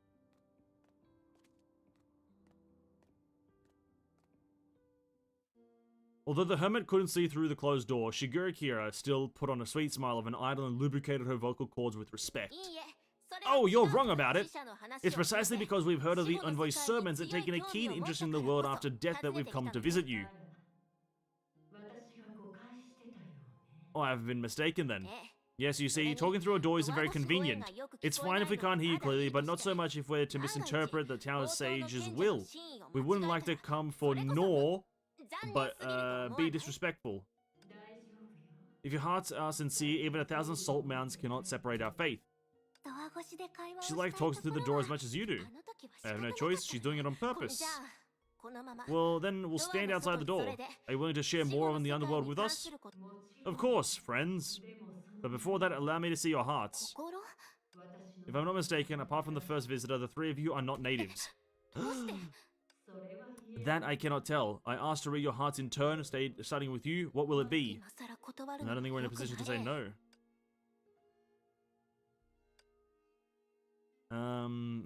Although the hermit couldn't see through the closed door, Shigeru Kira still put on a sweet smile of an idol and lubricated her vocal cords with respect. Oh, you're wrong about it. It's precisely because we've heard of the envoy's sermons and taken a keen interest in the world after death that we've come to visit you. Oh, I've been mistaken then. Yes, you see, talking through a door isn't very convenient. It's fine if we can't hear you clearly, but not so much if we're to misinterpret the Tower Sage's will. We wouldn't like to come for nor, but be disrespectful. If your hearts are sincere, even 1,000 salt mounds cannot separate our faith. She talks through the door as much as you do. I have no choice, she's doing it on purpose. Well, then we'll stand outside the door. Are you willing to share more on the underworld with us? Of course, friends. But before that, allow me to see your hearts. If I'm not mistaken, apart from the first visitor, the three of you are not natives. That I cannot tell. I asked to read your hearts in turn, starting with you. What will it be? And I don't think we're in a position to say no.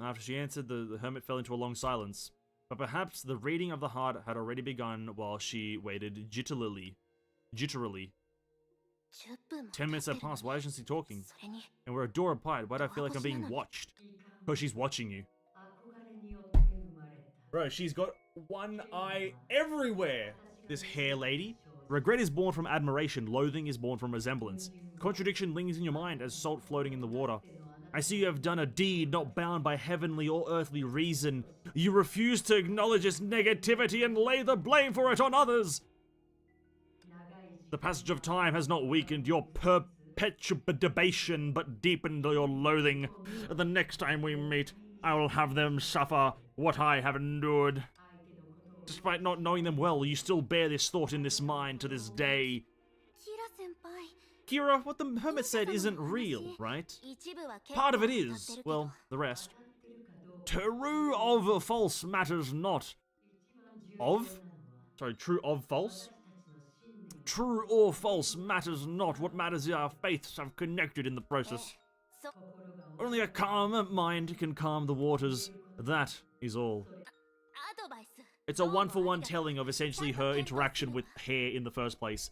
After she answered, the hermit fell into a long silence. But perhaps the reading of the heart had already begun while she waited jitterily. 10 minutes have passed, why isn't she talking? And we're a door apart, why do I feel like I'm being watched? Because she's watching you. Bro, she's got one eye everywhere, this hair lady. Regret is born from admiration, loathing is born from resemblance. Contradiction lingers in your mind as salt floating in the water. I see you have done a deed not bound by heavenly or earthly reason. You refuse to acknowledge its negativity and lay the blame for it on others. The passage of time has not weakened your perpetuation, but deepened your loathing. The next time we meet, I will have them suffer what I have endured. Despite not knowing them well, you still bear this thought in this mind to this day. Kira, what the hermit said isn't real, right? Part of it is. Well, the rest. True of false matters not. Of? Sorry, true of false? True or false matters not. What matters is our faiths have connected in the process. Only a calm mind can calm the waters. That is all. It's a one-for-one telling of essentially her interaction with hair in the first place.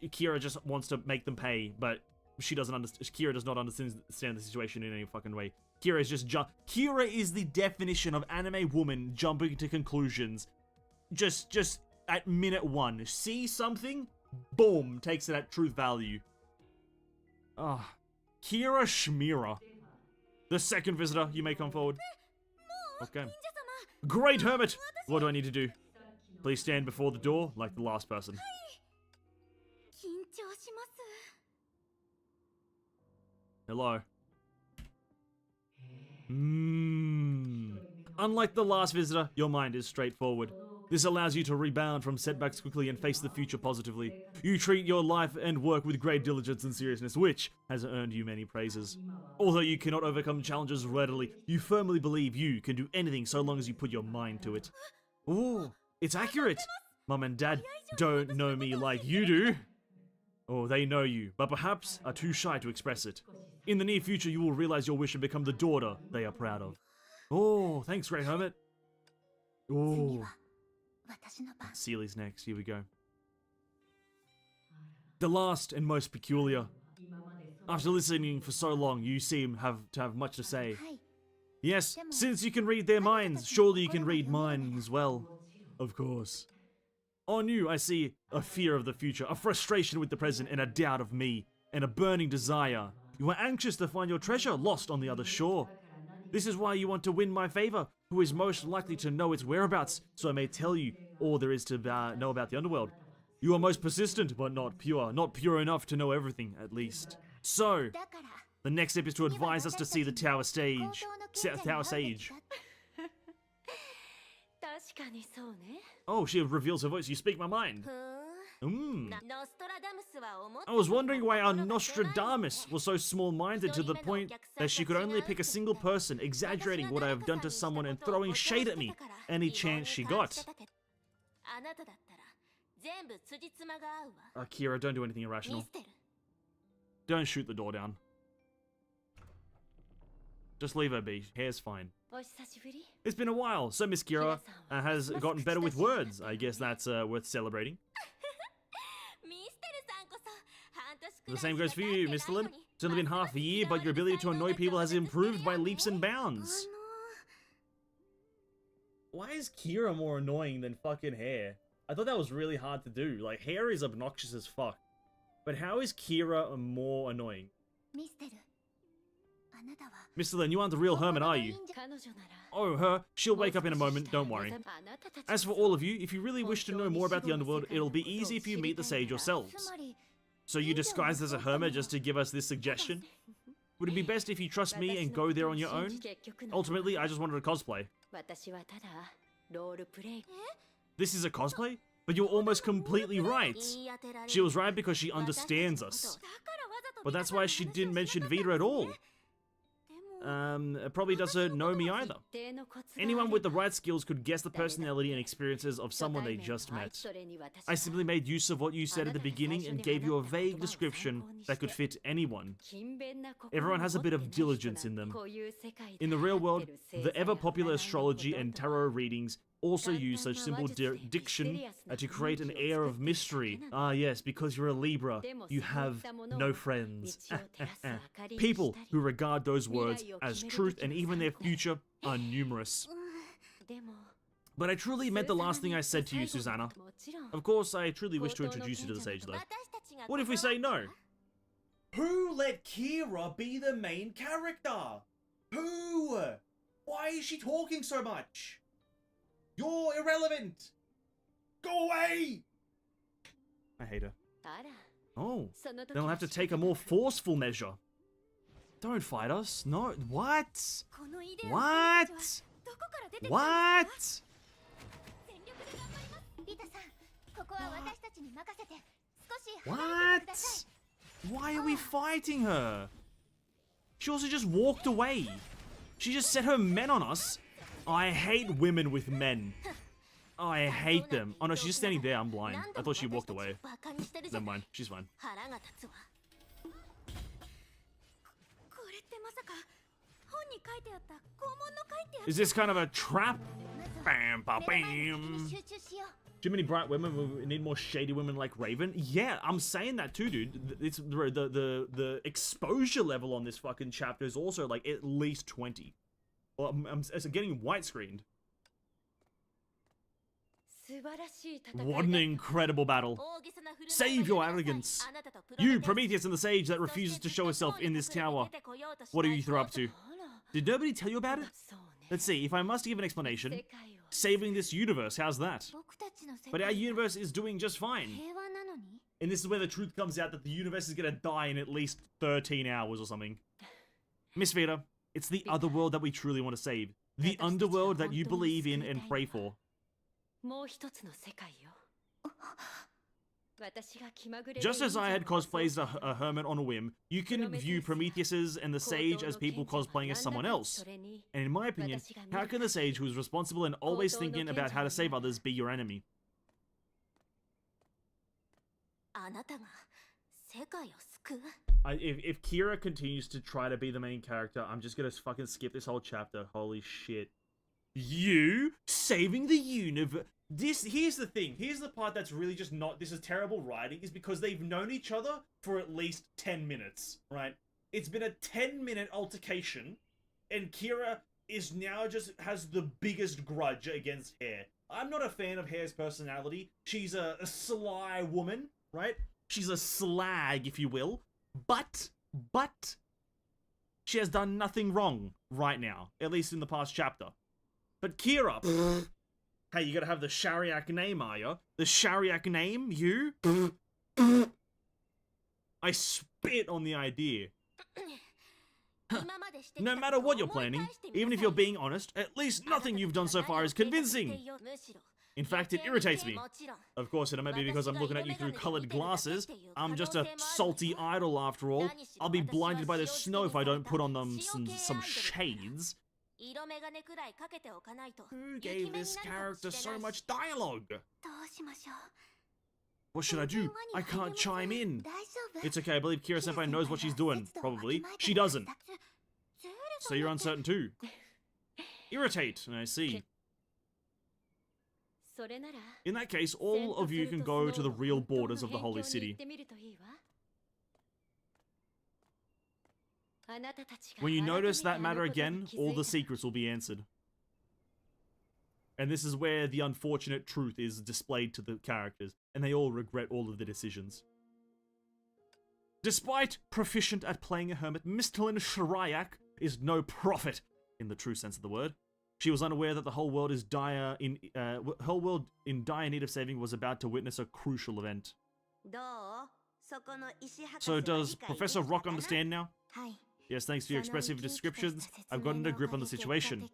Kira just wants to make them pay, but she doesn't understand. Kira does not understand the situation in any fucking way. Kira is just Kira is the definition of anime woman jumping to conclusions. Just at minute one, see something, boom, takes it at truth value. Ah, Kira Shmira, the second visitor. You may come forward. Okay. Great hermit. What do I need to do? Please stand before the door like the last person. Hello. Unlike the last visitor, your mind is straightforward. This allows you to rebound from setbacks quickly and face the future positively. You treat your life and work with great diligence and seriousness, which has earned you many praises. Although you cannot overcome challenges readily, you firmly believe you can do anything so long as you put your mind to it. Oh, it's accurate! Mum and Dad don't know me like you do. Oh, they know you, but perhaps are too shy to express it. In the near future, you will realize your wish and become the daughter they are proud of. Oh, thanks, Great Hermit. Oh. Seely's next, here we go. The last and most peculiar. After listening for so long, you seem to have much to say. Yes, since you can read their minds, surely you can read mine as well. Of course. On you, I see a fear of the future, a frustration with the present, and a doubt of me, and a burning desire. You are anxious to find your treasure lost on the other shore. This is why you want to win my favor, who is most likely to know its whereabouts, so I may tell you all there is to know about the underworld. You are most persistent, but not pure enough to know everything, at least. So, the next step is to advise us to see the Tower Sage. Tower Sage. Oh, she reveals her voice. You speak my mind. I was wondering why our Nostradamus was so small-minded to the point that she could only pick a single person, exaggerating what I have done to someone and throwing shade at me any chance she got. Akira, don't do anything irrational. Don't shoot the door down. Just leave her be. Hair's fine. It's been a while, so Miss Kira has gotten better with words. I guess that's worth celebrating. The same goes for you, Mr. Lin. It's only been half a year, but your ability to annoy people has improved by leaps and bounds. Why is Kira more annoying than fucking Hair? I thought that was really hard to do. Like, Hair is obnoxious as fuck. But how is Kira more annoying? Mr. Lin, you aren't the real hermit, are you? Oh, her. She'll wake up in a moment, don't worry. As for all of you, if you really wish to know more about the underworld, it'll be easy if you meet the sage yourselves. So you disguised as a hermit just to give us this suggestion? Would it be best if you trust me and go there on your own? Ultimately, I just wanted a cosplay. This is a cosplay? But you're almost completely right. She was right because she understands us. But that's why she didn't mention Vita at all. Probably doesn't know me either. Anyone with the right skills could guess the personality and experiences of someone they just met. I simply made use of what you said at the beginning and gave you a vague description that could fit anyone. Everyone has a bit of diligence in them. In the real world, the ever-popular astrology and tarot readings also use such simple diction to create an air of mystery. Ah yes, because you're a Libra, you have no friends. People who regard those words as truth and even their future are numerous. But I truly meant the last thing I said to you, Susanna. Of course, I truly wish to introduce you to the sage, though. What if we say no? Who let Kira be the main character? Who? Why is she talking so much? You're irrelevant! Go away! I hate her. Oh, then I'll have to take a more forceful measure. Don't fight us. No. What? What? What? What? Why are we fighting her? She also just walked away. She just set her men on us. I hate women with men. I hate them. Oh no, she's just standing there. I'm blind. I thought she walked away. Never mind. She's fine. Is this kind of a trap? Bam, bam, bam. Too many bright women. We need more shady women like Raven. Yeah, I'm saying that too, dude. It's the exposure level on this fucking chapter is also like at least 20. Well, I'm getting white screened. What an incredible battle. Save your arrogance. You, Prometheus and the Sage that refuses to show herself in this tower. What are you three up to? Did nobody tell you about it? Let's see, if I must give an explanation. Saving this universe, how's that? But our universe is doing just fine. And this is where the truth comes out that the universe is gonna die in at least 13 hours or something. Miss Vita, it's the other world that we truly want to save. The underworld that you believe in and pray for. Just as I had cosplayed a hermit on a whim, you can view Prometheus and the sage as people cosplaying as someone else. And in my opinion, how can the sage who is responsible and always thinking about how to save others be your enemy? If Kira continues to try to be the main character, I'm just gonna fucking skip this whole chapter. Holy shit. You saving the universe. Here's the thing. Here's the part that's really just not. This is terrible writing. Is because they've known each other for at least 10 minutes, right? It's been a 10-minute altercation, and Kira is now just has the biggest grudge against Hare. I'm not a fan of Hare's personality. She's a sly woman, right? She's a slag, if you will. But she has done nothing wrong right now, at least in the past chapter. But Kira. Hey, you gotta have the Shariak name, are ya? The Shariak name? You? I spit on the idea. No matter what you're planning, even if you're being honest, at least nothing you've done so far is convincing. In fact, it irritates me. Of course, it might be because I'm looking at you through colored glasses. I'm just a salty idol after all. I'll be blinded by the snow if I don't put on them some shades. Who gave this character so much dialogue? What should I do? I can't chime in. It's okay, I believe Kira-senpai knows what she's doing. Probably. She doesn't. So you're uncertain too. Irritate, I see. In that case, all of you can go to the real borders of the Holy City. When you notice that matter again, all the secrets will be answered. And this is where the unfortunate truth is displayed to the characters, and they all regret all of their decisions. Despite proficient at playing a hermit, Mistlin Shariak is no prophet, in the true sense of the word. She was unaware that the whole world in dire need of saving was about to witness a crucial event. So does Professor Rock understand now? Yes, thanks for your expressive descriptions. I've gotten a grip on the situation.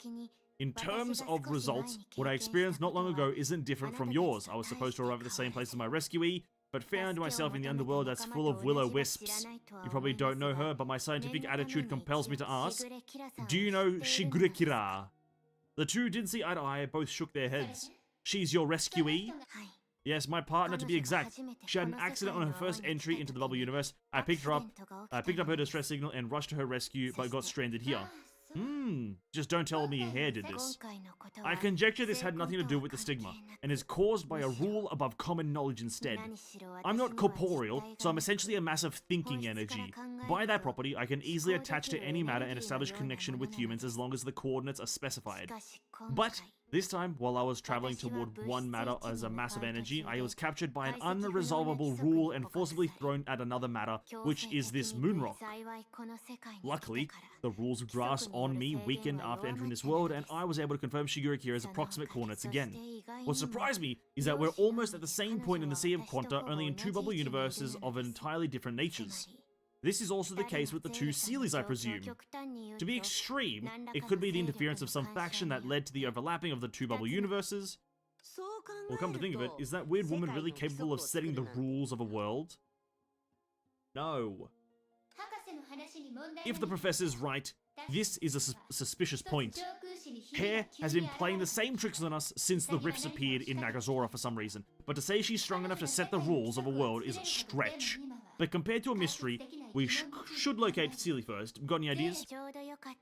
In terms of results, what I experienced not long ago isn't different from yours. I was supposed to arrive at the same place as my rescuee, but found myself in the underworld that's full of will-o-wisps. You probably don't know her, but my scientific attitude compels me to ask, do you know Shigurekira? The two didn't see eye to eye, both shook their heads. She's your rescuee? Yes, my partner to be exact. She had an accident on her first entry into the bubble universe. I picked her up her distress signal and rushed to her rescue, but got stranded here. Just don't tell me Hare did this. I conjecture this had nothing to do with the stigma, and is caused by a rule above common knowledge instead. I'm not corporeal, so I'm essentially a mass of thinking energy. By that property, I can easily attach to any matter and establish connection with humans as long as the coordinates are specified. But this time, while I was traveling toward one matter as a mass of energy, I was captured by an unresolvable rule and forcibly thrown at another matter, which is this moonrock. Luckily, the rule's grasp on me weakened after entering this world, and I was able to confirm Shigurekira's approximate coordinates again. What surprised me is that we're almost at the same point in the Sea of Quanta, only in two bubble universes of entirely different natures. This is also the case with the two Sealies, I presume. To be extreme, it could be the interference of some faction that led to the overlapping of the two bubble universes. Well, come to think of it, is that weird woman really capable of setting the rules of a world? No. If the professor's right, this is a suspicious point. Hare has been playing the same tricks on us since the rifts appeared in Nagazora for some reason, but to say she's strong enough to set the rules of a world is a stretch. But compared to a mystery, we should locate Sealy first. Got any ideas?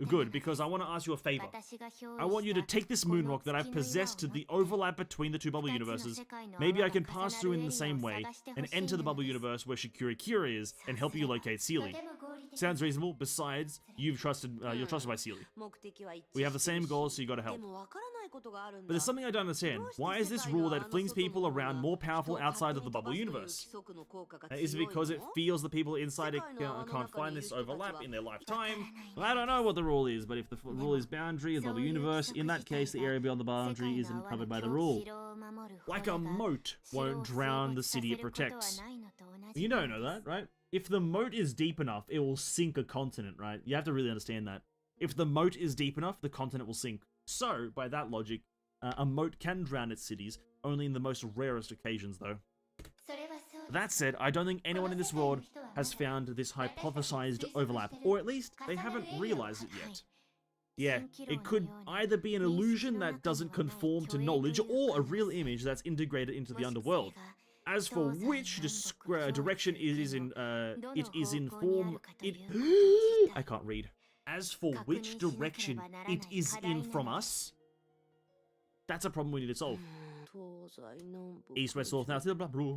Good, because I want to ask you a favor. I want you to take this moonrock that I've possessed to the overlap between the two bubble universes. Maybe I can pass through in the same way and enter the bubble universe where Shigurekira is and help you locate Sealy. Sounds reasonable. Besides, you're trusted by Sealy. We have the same goals, so you gotta help. But there's something I don't understand. Why is this rule that flings people around more powerful outside of the bubble universe? Is it because it feels the people inside it can't find this overlap in their lifetime? I don't know what the rule is, but if the rule is boundary of the bubble universe, in that case the area beyond the boundary isn't covered by the rule. Like a moat won't drown the city it protects. You don't know that, right? If the moat is deep enough, it will sink a continent, right? You have to really understand that. If the moat is deep enough, the continent will sink. So, by that logic, a moat can drown its cities, only in the most rarest occasions though. That said, I don't think anyone in this world has found this hypothesized overlap, or at least they haven't realized it yet. Yeah, it could either be an illusion that doesn't conform to knowledge, or a real image that's integrated into the underworld. As for which direction it is in form, I can't read. As for which direction it is in from us, that's a problem we need to solve. East, west, north, south, blah, blah.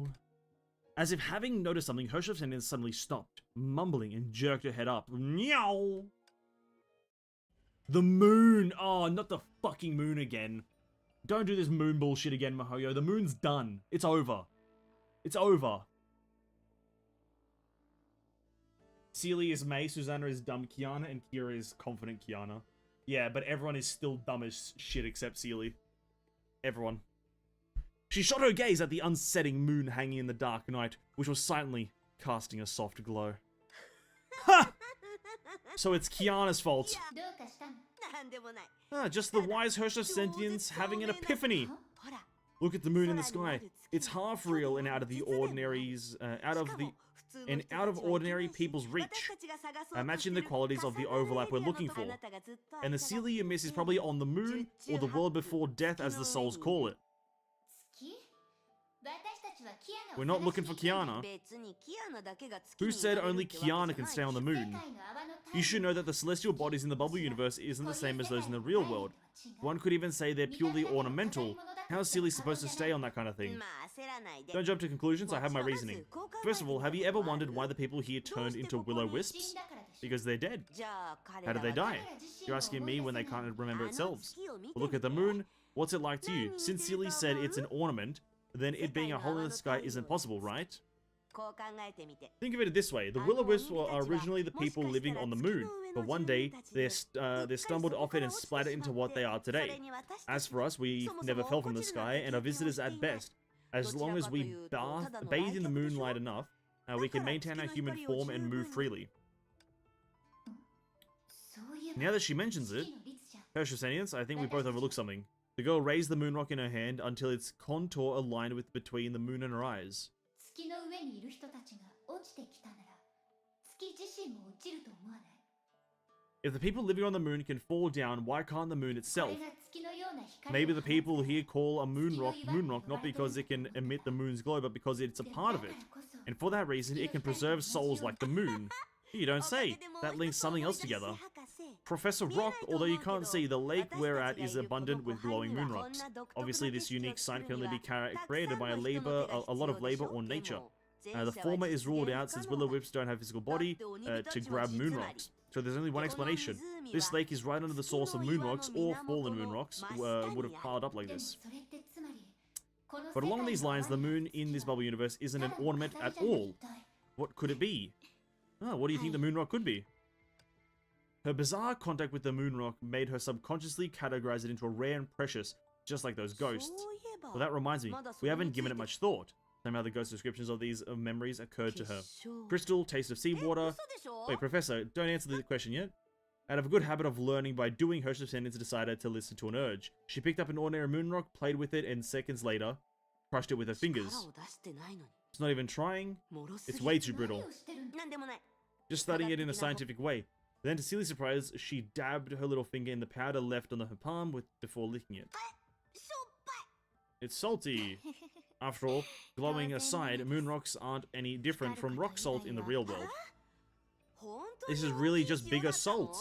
As if having noticed something, her Ch37 suddenly stopped, mumbling, and jerked her head up. Meow! The moon! Oh, not the fucking moon again. Don't do this moon bullshit again, Mihoyo. The moon's done. It's over. It's over. Seely is May, Susanna is dumb Kiana, and Kira is confident Kiana. Yeah, but everyone is still dumb as shit except Seely. Everyone. She shot her gaze at the unsetting moon hanging in the dark night, which was silently casting a soft glow. Ha! So it's Kiana's fault. Just the wise Herrscher sentience having an epiphany. Look at the moon in the sky. It's half real and out of the ordinaries, out of ordinary people's reach, matching the qualities of the overlap we're looking for. And the Seely you miss is probably on the moon, or the world before death as the souls call it. We're not looking for Kiana. Who said only Kiana can stay on the moon? You should know that the celestial bodies in the bubble universe isn't the same as those in the real world. One could even say they're purely ornamental. How is Seely supposed to stay on that kind of thing? Don't jump to conclusions, I have my reasoning. First of all, have you ever wondered why the people here turned into will-o-wisps? Because they're dead. How did they die? You're asking me when they can't remember themselves. Well, look at the moon. What's it like to you? Since Seely said it's an ornament, then it being a hole in the sky isn't possible, right? Think of it this way. The will-o-wisps were originally the people living on the moon, but one day they stumbled off it and splattered into what they are today. As for us, we never fell from the sky and are visitors at best. As long as we bathe in the moonlight enough, we can maintain our human form and move freely. Now that she mentions it, Herrscher sentience, I think we both overlooked something. The girl raised the moon rock in her hand until its contour aligned with between the moon and her eyes. If the people living on the moon can fall down, why can't the moon itself? Maybe the people here call a moon rock not because it can emit the moon's glow, but because it's a part of it. And for that reason, it can preserve souls like the moon. You don't say. That links something else together. Professor Rock, although you can't see, the lake we're at is abundant with glowing moon rocks. Obviously, this unique sign can only be created by a lot of labor or nature. The former is ruled out since will-o-wisps don't have physical body to grab moon rocks. So there's only one explanation. This lake is right under the source of moon rocks, or fallen moon rocks would have piled up like this. But along these lines, the moon in this bubble universe isn't an ornament at all. What could it be? Oh, what do you think the moon rock could be? Her bizarre contact with the moon rock made her subconsciously categorize it into a rare and precious, just like those ghosts. Well, that reminds me, we haven't given it much thought. Somehow the ghost descriptions of these memories occurred to her. Crystal, taste of seawater. Wait, Professor, don't answer the question yet. Out of a good habit of learning by doing, her descendants decided to listen to an urge. She picked up an ordinary moon rock, played with it, and seconds later, crushed it with her fingers. It's not even trying. It's way too brittle. Just studying it in a scientific way. Then, to Seely's surprise, she dabbed her little finger in the powder left on her palm before licking it. It's salty. After all, glowing aside, moon rocks aren't any different from rock salt in the real world. This is really just bigger salt.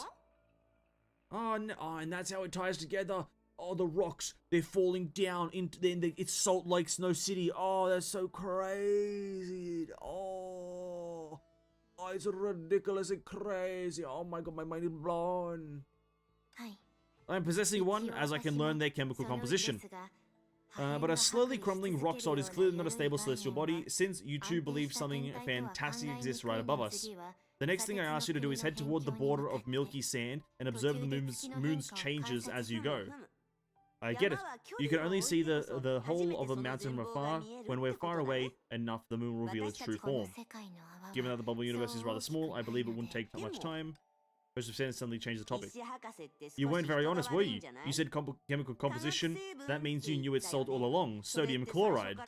Oh, no, and that's how it ties together. Oh, the rocks, they're falling down into it's Salt Lake Snow City. Oh, that's so crazy. Oh, it's ridiculous and crazy. Oh my god, my mind is blown. I'm possessing one as I can learn their chemical composition. But a slowly crumbling rock salt is clearly not a stable celestial body, since you two believe something fantastic exists right above us. The next thing I ask you to do is head toward the border of milky sand and observe the moon's changes as you go. I get it. You can only see the whole of a mountain from afar. When we're far away enough, the moon will reveal its true form. Given that the bubble universe is rather small, I believe it wouldn't take that much time. Ch37 suddenly changed the topic. You weren't very honest, were you? You said chemical composition. That means you knew it's salt all along. Sodium chloride.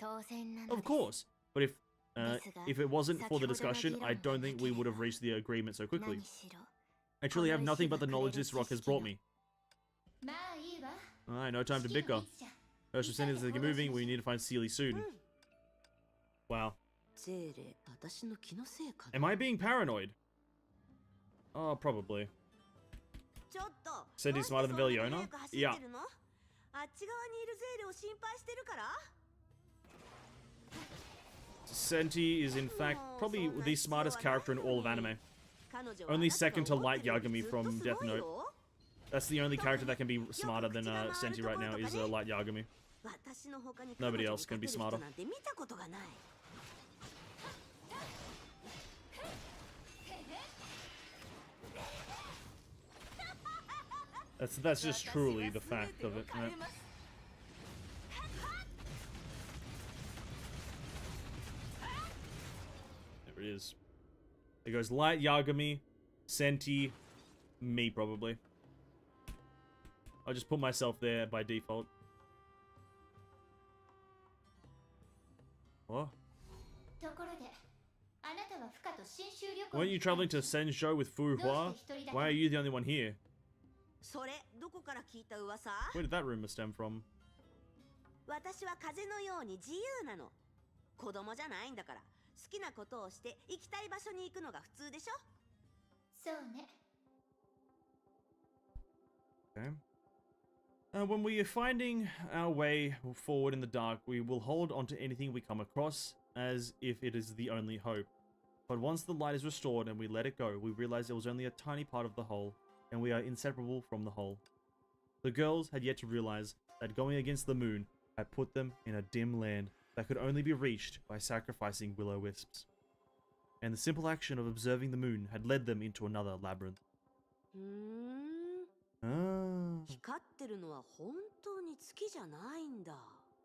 Of course. But if it wasn't for the discussion, I don't think we would have reached the agreement so quickly. I truly have nothing but the knowledge this rock has brought me. Alright, no time to bicker. Ch37 is like moving. We need to find Sealy soon. Wow. Am I being paranoid? Oh, probably. Said he's smarter than Veliona? Yeah. Senti is in fact probably the smartest character in all of anime. Only second to Light Yagami from Death Note. That's the only character that can be smarter than Senti right now is Light Yagami. Nobody else can be smarter. That's just truly the fact of it, right? There it is. It goes Light Yagami, Senti, me probably. I'll just put myself there by default. What? Weren't you traveling to Senjo with Furuhua? Why are you the only one here? Where did that rumor stem from? Okay. When we are finding our way forward in the dark, we will hold on to anything we come across as if it is the only hope. But once the light is restored and we let it go, we realize it was only a tiny part of the whole, and we are inseparable from the whole. The girls had yet to realize that going against the moon had put them in a dim land that could only be reached by sacrificing will-o-wisps. And the simple action of observing the moon had led them into another labyrinth.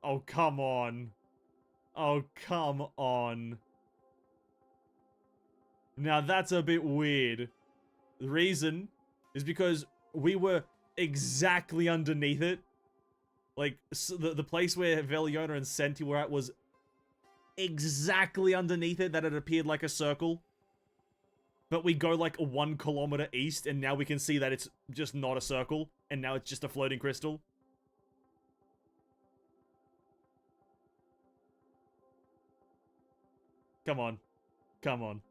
Oh, come on. Oh, come on. Now that's a bit weird. The reason is because we were exactly underneath it. Like, so the place where Veliona and Senti were at was exactly underneath it, that it appeared like a circle. But we go like 1 kilometer east, and now we can see that it's just not a circle, and now it's just a floating crystal. Come on. Come on.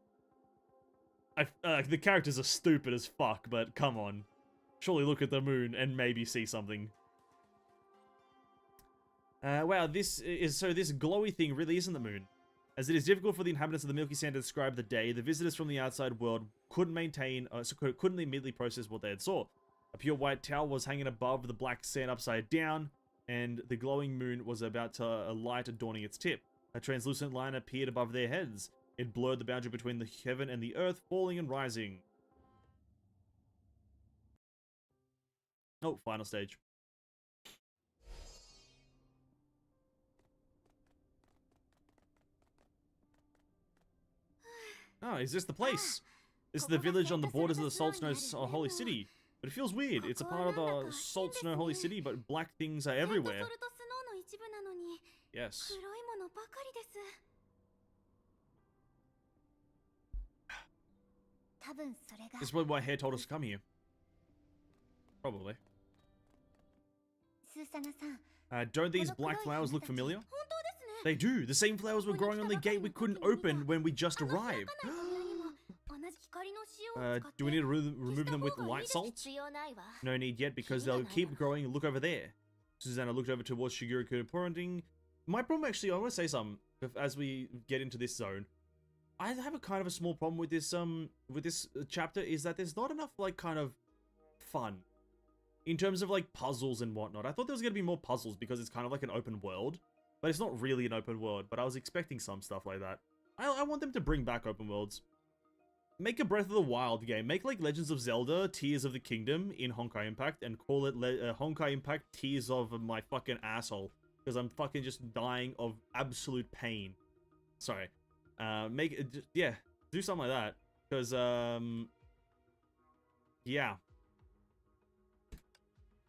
The characters are stupid as fuck, but come on. Surely look at the moon and maybe see something. Wow, this glowy thing really isn't the moon. As it is difficult for the inhabitants of the Milky Sand to describe the day, the visitors from the outside world couldn't immediately process what they had saw. A pure white towel was hanging above the black sand upside down, and the glowing moon was about to light adorning its tip. A translucent line appeared above their heads. It blurred the boundary between the heaven and the earth, falling and rising. Oh, final stage. Oh, is this the place? This is the village on the borders of the Salt Snow Holy City. But it feels weird. It's a part of the Salt Snow Holy City, but black things are everywhere. Yes. This is probably why Hare told us to come here. Probably. Don't these black flowers look familiar? They do. The same flowers were growing on the gate we couldn't open when we just arrived. Do we need to remove them with light salt? No need yet, because they'll keep growing. Look over there. Susanna looked over towards Shigure, pointing. My problem, actually, I want to say something as we get into this zone. I have a kind of a small problem with this chapter, is that there's not enough, like, kind of fun in terms of, like, puzzles and whatnot. I thought there was going to be more puzzles because it's kind of like an open world, but it's not really an open world, but I was expecting some stuff like that. I want them to bring back open worlds. Make a Breath of the Wild game. Make, like, Legends of Zelda Tears of the Kingdom in Honkai Impact and call it Honkai Impact Tears of my fucking asshole, because I'm fucking just dying of absolute pain. Sorry. Make it, yeah, do something like that, because Yeah.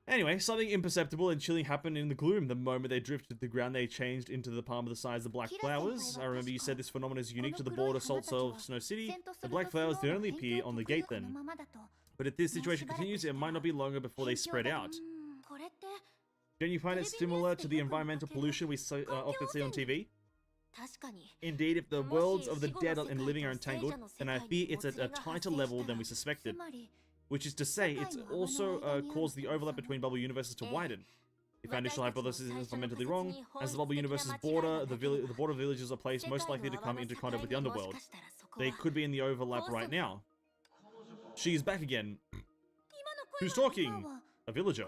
Anyway, something imperceptible and chilling happened in the gloom. The moment they drifted to the ground, they changed into the palm of the size of black flowers. I remember you said this phenomenon is unique to the border salt cell of Snow City. The black flowers did only appear on the gate then. But if this situation continues, it might not be longer before they spread out. Don't you find it similar to the environmental pollution we often see on TV? Indeed, if the worlds of the dead and living are entangled, then I fear it's at a tighter level than we suspected. Which is to say, it's also caused the overlap between bubble universes to widen. If our initial hypothesis is fundamentally wrong, as the bubble universe's border, the border villages are placed most likely to come into contact with the underworld. They could be in the overlap right now. She is back again. Who's talking? A villager.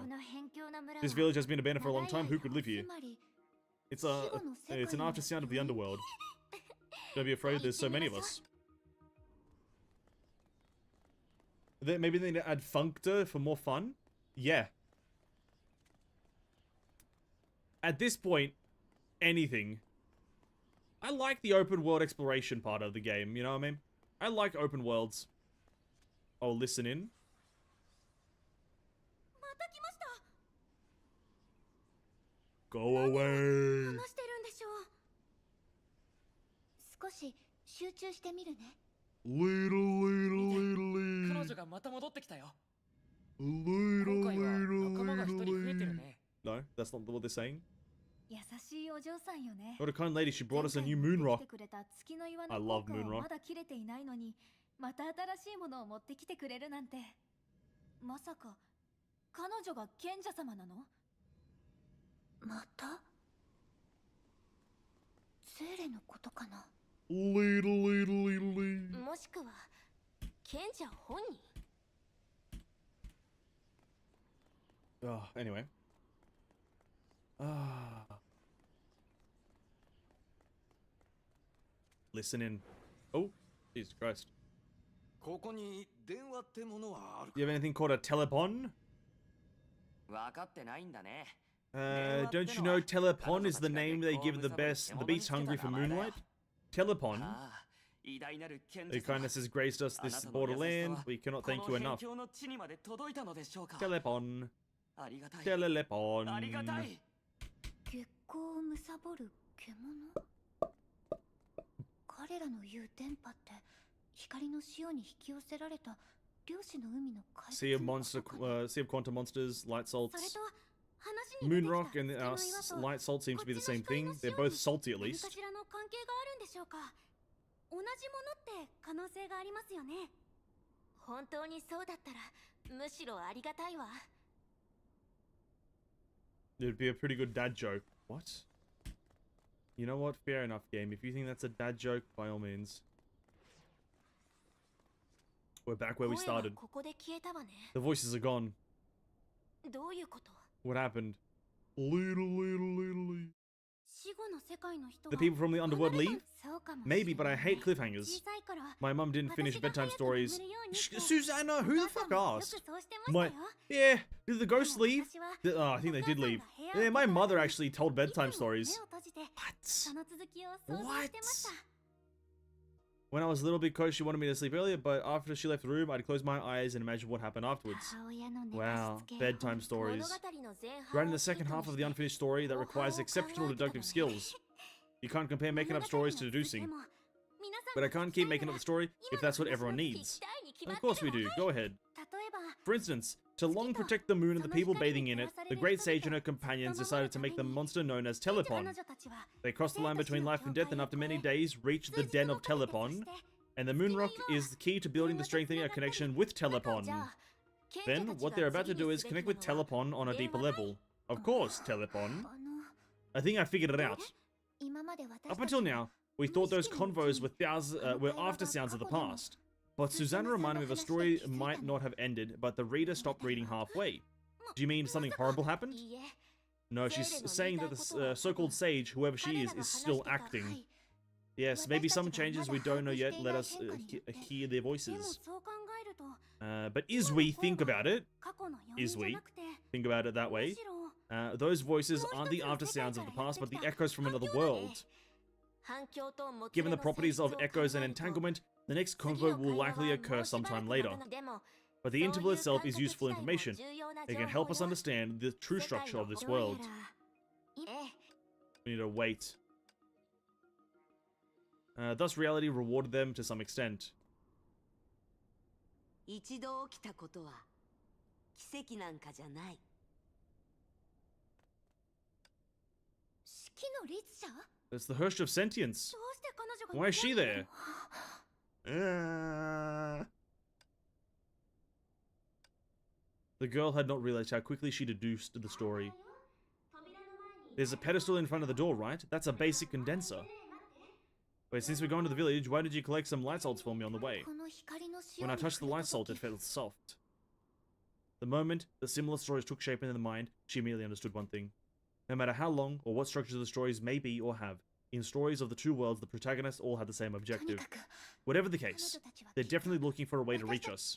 This village has been abandoned for a long time. Who could live here? It's an after sound of the underworld. Don't be afraid, there's so many of us. Maybe they need to add functor for more fun? Yeah. At this point, anything. I like the open world exploration part of the game, you know what I mean? I like open worlds. Oh, listen in. Go away. No, that's not what they're saying. What a kind lady, she brought us a new moon rock. I love moon rock. Anyway. Listen in. Oh, Jesus Christ. You have anything called a telepon? Don't you know telepon is the name they give the beast hungry for moonlight? Telepon. Your kindness has graced us this borderland. We cannot thank you enough. Telepon. Telepon. Sea of quantum monsters, light salts. Moon rock and light salt seem to be the same thing. They're both salty at least. It would be a pretty good dad joke. What? You know what? Fair enough, game. If you think that's a dad joke, by all means. We're back where we started. The voices are gone. What happened? The people from the underworld leave? Maybe, but I hate cliffhangers. My mum didn't finish bedtime stories. Susanna, who the fuck asked? Yeah, did the ghosts leave? I think they did leave. Yeah, my mother actually told bedtime stories. What? What? When I was a little bit coach, she wanted me to sleep earlier, but after she left the room, I'd close my eyes and imagine what happened afterwards. Wow, bedtime stories. Right in the second half of the unfinished story that requires exceptional deductive skills. You can't compare making up stories to deducing. But I can't keep making up the story if that's what everyone needs. Of course we do, go ahead. For instance, to long protect the moon and the people bathing in it, the great sage and her companions decided to make the monster known as Telepon. They crossed the line between life and death and after many days reached the den of Telepon. And the moon rock is the key to building the strengthening a connection with Telepon. Then, what they're about to do is connect with Telepon on a deeper level. Of course, Telepon. I think I figured it out. Up until now, we thought those convos were after sounds of the past. But Susanna reminded me of a story that might not have ended, but the reader stopped reading halfway. Do you mean something horrible happened? No, she's saying that the so-called sage, whoever she is still acting. Yes, maybe some changes we don't know yet let us hear their voices. But think about it, think about it that way, those voices aren't the after sounds of the past, but the echoes from another world. Given the properties of echoes and entanglement, the next convo will likely occur sometime later. but the interval itself is useful information. It can help us understand the true structure of this world. We need to wait. Thus, reality rewarded them to some extent. It's the Hirsch of Sentience. Why is she there? The girl had not realized how quickly she deduced the story. There's a pedestal in front of the door, right? That's a basic condenser. Wait, since we're going to the village, why did you collect some light salts for me on the way? When I touched the light salt, it felt soft. The moment the similar stories took shape in her mind, she immediately understood one thing. No matter how long or what structures the stories may be or have, in stories of the two worlds, the protagonists all have the same objective. Whatever the case, they're definitely looking for a way to reach us.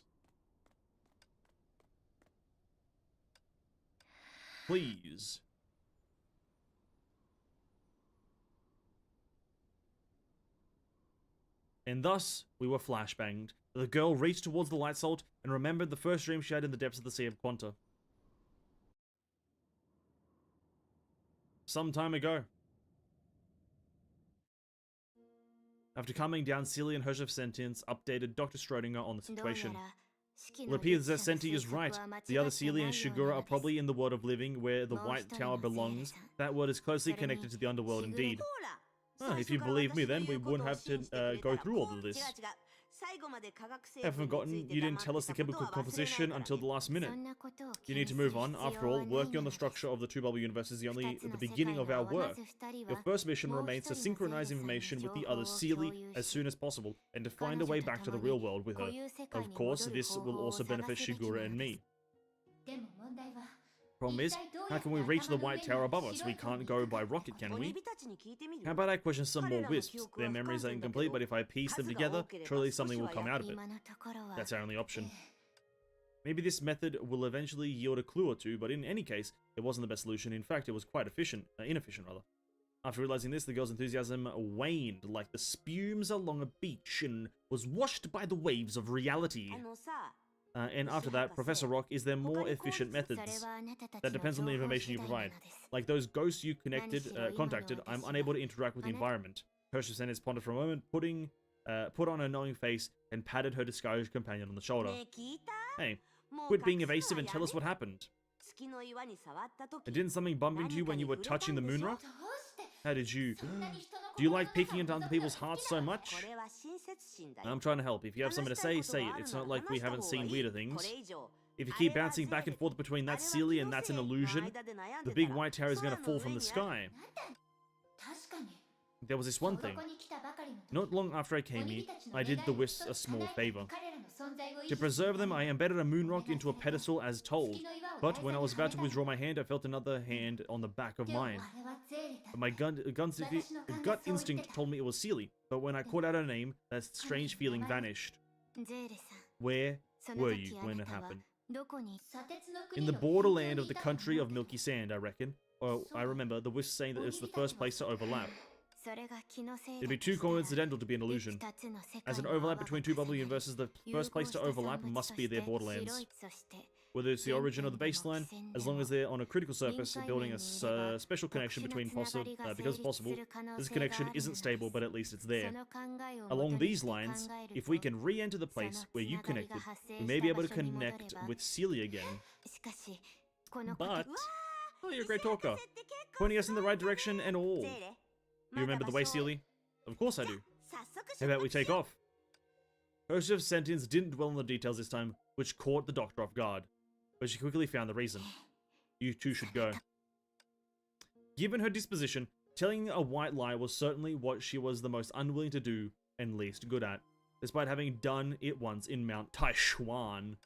Please. And thus, we were flashbanged. The girl reached towards the light salt and remembered the first dream she had in the depths of the Sea of Quanta. Some time ago. After calming down, Celia and Hirsch of Sentience updated Dr. Schrodinger on the situation. It appears that Senti is right. The other Celia and Shigura are probably in the world of living where the White Tower belongs. That world is closely connected to the underworld indeed. If you believe me, then we wouldn't have to go through all of this. Have forgotten you didn't tell us the chemical composition until the last minute. You need to move on. After all, working on the structure of the two bubble universe is the beginning of our work. Your first mission remains to synchronize information with the other Seelie as soon as possible, and to find a way back to the real world with her. Of course, this will also benefit Shigura and me. Problem is, how can we reach the White Tower above us? We can't go by rocket, can we? How about I question some more wisps? Their memories are incomplete, but if I piece them together, surely something will come out of it. That's our only option. Maybe this method will eventually yield a clue or two, but in any case, it wasn't the best solution. In fact, it was quite inefficient rather. After realizing this, the girl's enthusiasm waned like the spumes along a beach and was washed by the waves of reality. And after that, Professor Rock, is there more efficient methods? That depends on the information you provide. Like those ghosts you contacted, I'm unable to interact with the environment. Hirsch of Sentience pondered for a moment, put on a knowing face, and patted her disguised companion on the shoulder. Hey, quit being evasive and tell us what happened. And didn't something bump into you when you were touching the moon rock? How did you... Do you like peeking into other people's hearts so much? I'm trying to help. If you have something to say, say it. It's not like we haven't seen weirder things. If you keep bouncing back and forth between that Seelie and that's an illusion, the big white tower is going to fall from the sky. There was this one thing. Not long after I came here, I did the wisps a small favor. To preserve them, I embedded a moon rock into a pedestal as told. But when I was about to withdraw my hand, I felt another hand on the back of mine. But my gut instinct told me it was Seelie, but when I called out her name, that strange feeling vanished. Where were you when it happened? In the borderland of the country of milky sand, I reckon. Or I remember the wisp saying that it's the first place to overlap. It'd be too coincidental to be an illusion. As an overlap between two bubble universes, the first place to overlap must be their borderlands. Whether it's the origin of the baseline, as long as they're on a critical surface, building a special connection between because possible, this connection isn't stable, but at least it's there. Along these lines, if we can re-enter the place where you connected, we may be able to connect with Celia again. But, oh, you're a great talker, pointing us in the right direction and all. You remember the way, Seelie? Of course I do. How about we take off? Hirsch of Sentience didn't dwell on the details this time, which caught the doctor off guard. But she quickly found the reason. You two should go. Given her disposition, telling a white lie was certainly what she was the most unwilling to do and least good at, despite having done it once in Mount Taishuan.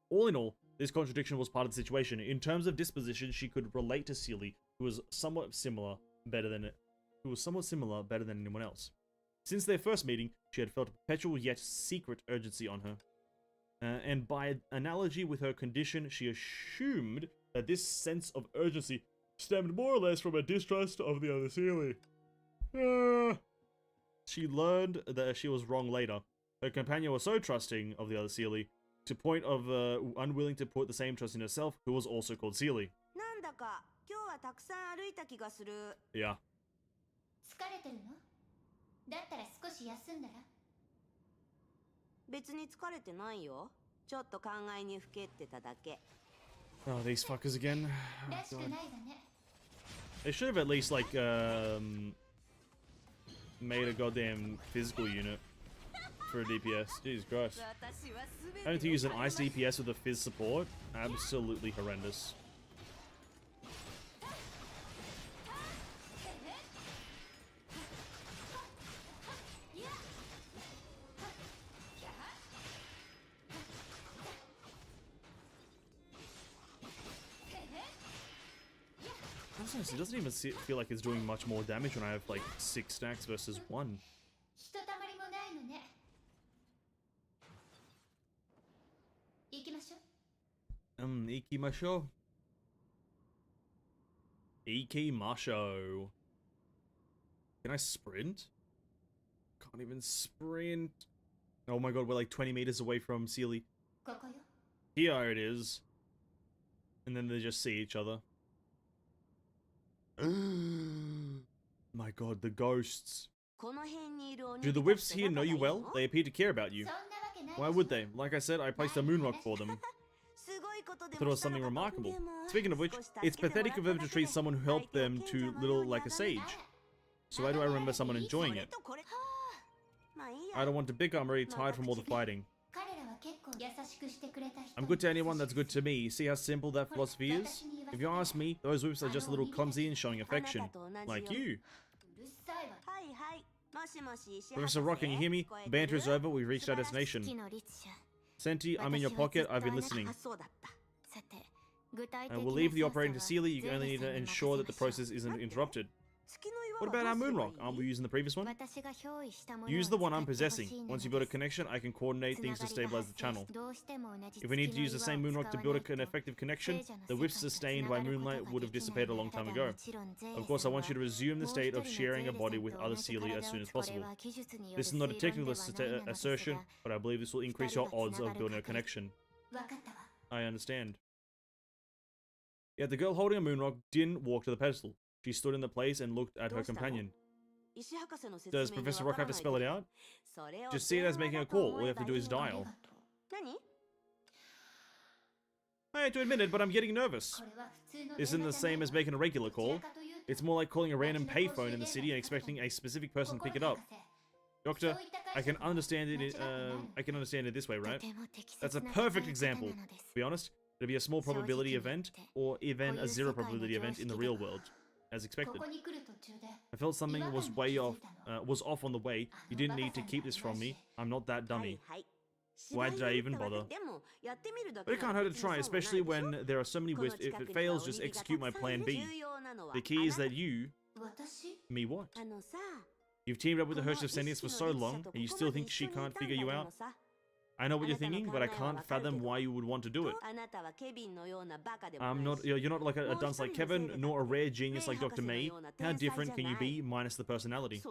All in all, this contradiction was part of the situation. In terms of disposition, she could relate to Seelie, who was somewhat similar, better than anyone else. Since their first meeting, she had felt a perpetual yet secret urgency on her. And by analogy with her condition, she assumed that this sense of urgency stemmed more or less from a distrust of the other Seelie. She learned that she was wrong later. Her companion was so trusting of the other Seelie, to point of unwilling to put the same trust in herself, who was also called Seely. Yeah. 疲れてるの？だったら少し休んだら？別に疲れてないよ。ちょっと考えにふけってただけ。 Oh, these fuckers again. らしく Oh, ないわ God. ね。 They should have at least, like, made a goddamn physical unit for a DPS. Jesus Christ. Having to use an ice DPS with a fizz support? Absolutely horrendous. It doesn't even feel like it's doing much more damage when I have like 6 stacks versus 1. ひとたまりもないのね。行きましょう。 Ikimasho. Can I sprint? Can't even sprint. Oh my god, we're like 20 meters away from Seely. ここよ。 Here it is. And then they just see each other. My god, the ghosts. Do the whips here know you well? They appear to care about you. そんなわけないでしょ。 Why would they? Like I said, I placed a moon rock for them. Thought it was something remarkable. Speaking of which, it's pathetic of them to treat someone who helped them too little like a sage. So why do I remember someone enjoying it? I don't want to bicker, I'm already tired from all the fighting. 彼らは結構優しくしてくれた人。 I'm good to anyone that's good to me. See how simple that philosophy is? If you ask me, those whips are just a little clumsy and showing affection. Like you. うるさいわ。 Professor Rock, can you hear me? The banter is over, we've reached our destination. 月の律者。 Senti, I'm in your pocket, I've been listening. さて、具体的 I な will leave the 操作 operating to は Seely, you ゼ only ル need さ to んに ensure that the 任せましょ process isn't interrupted. What What about our moon rock? Aren't we using the previous one? 私が憑依したものを Use the one I'm 使ってほしい possessing. の Once you で build a す connection, I can coordinate つな things が to りが stabilize 発 the 生 channel. どうしても同じ If we need to 月 use の the 岩 same を moon 使 rock わ to ない build と an effective connection, 聖女の the 世 whips 界が sustained つ by ながること moonlight が would have できない dissipated a の long で time ただ ago. もちろんゼーレ Of course, I さん want you to は resume the もう state 一 of 人の sharing ゼ a ーレ body さん with と other 同じ Seely 体 as を soon as これ possible. は技術によ This る is not a 推論で technical はないのです assertion, が but I believe this will increase your 二人が odds つなが of る building a 確率 connection. わかったわ I understand. Yeah, the girl holding a moon rock didn't walk to the pedestal. She stood in the place and looked at her companion. Does Professor Rock have to spell it out? Just see it as making a call. All you have to do is あり dial. がとう I hate to admit it, but I'm getting nervous. これは普通の This 電 isn't 話 the じゃない same as making a regular どちら call. かというと It's more like calling a random payphone in the city and expecting a specific person to pick it up. Doctor, I can understand it. I can understand it this way, right? That's a perfect example. To be honest, it'd be a small probability event, or even a zero probability event in the real world, as こ expected. こに来る途中で I felt something was off on the way. You didn't need to keep this from me. I'm not that dummy. Why did I even bother? But it can't hurt to try, especially when there are so many wisps. If it fails, just execute my plan B. The key is that you... 私 Me what? You've teamed up with the Host of Sentience for so long, and you still think she can't figure you out? I know what you're thinking, but I can't fathom why you would want to do it. You're not like a dunce like Kevin, nor a rare genius like Dr. May. How different can you be, minus the personality?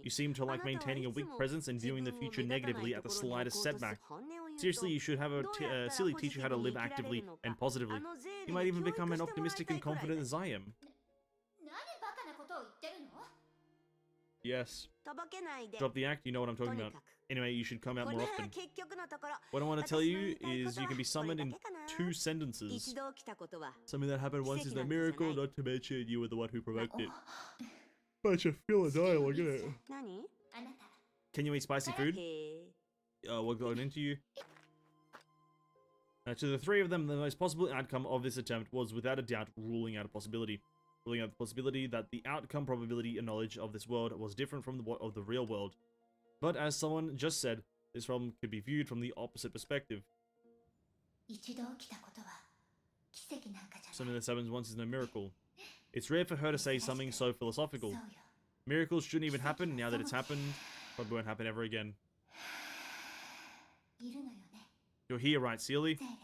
You seem to like maintaining a weak presence and viewing the future negatively at the slightest setback. Seriously, you should have a silly teach you how to live actively and positively. You might even become as optimistic and confident as I am. 何バカなことを言ってるの Yes. Drop the act, you know what I'm talking about. Anyway, you should come out more often. What I want to tell you is you can be summoned in 2 sentences. Something that happened once is no miracle, not to mention you were the one who provoked it. Bunch of filler dialogue, isn't it? あなた Can you eat spicy food? What got into you? To the 3 of them, the most possible outcome of this attempt was without a doubt ruling out a possibility. Ruling out the possibility that the outcome probability and knowledge of this world was different from of the real world. But as someone just said, this problem could be viewed from the opposite perspective. 一度起きたことは奇跡なんかじゃ Something ない that happens once is no miracle. It's rare for her to say something so philosophical. そうよ Miracles shouldn't even happen. Now that it's happened, probably won't happen ever again. いるのよね You're here, right, Seely? ゼーレ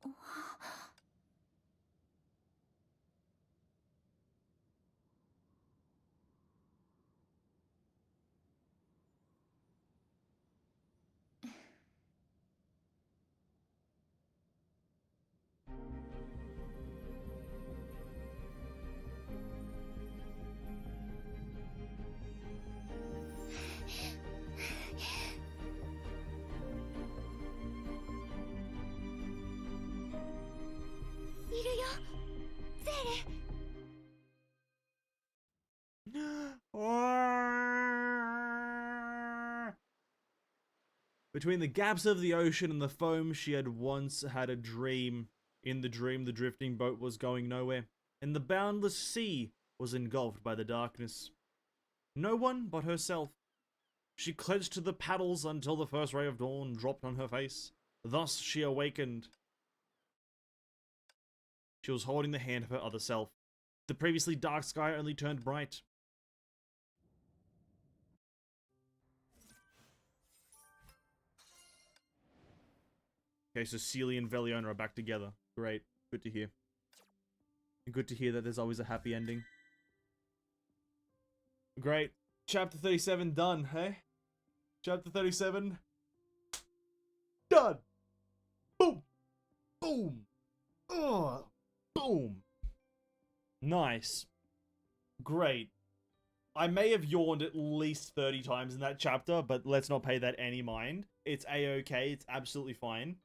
What Between the gaps of the ocean and the foam, she had once had a dream. In the dream, the drifting boat was going nowhere, and the boundless sea was engulfed by the darkness. No one but herself. She clenched to the paddles until the first ray of dawn dropped on her face. Thus she awakened. She was holding the hand of her other self. The previously dark sky only turned bright. Okay, so Celia and Veliona are back together. Great. Good to hear. And good to hear that there's always a happy ending. Great. Chapter 37 done, hey? Chapter 37 done! Boom! Boom! Oh! Boom! Nice. Great. I may have yawned at least 30 times in that chapter, but let's not pay that any mind. It's a-okay, it's absolutely fine.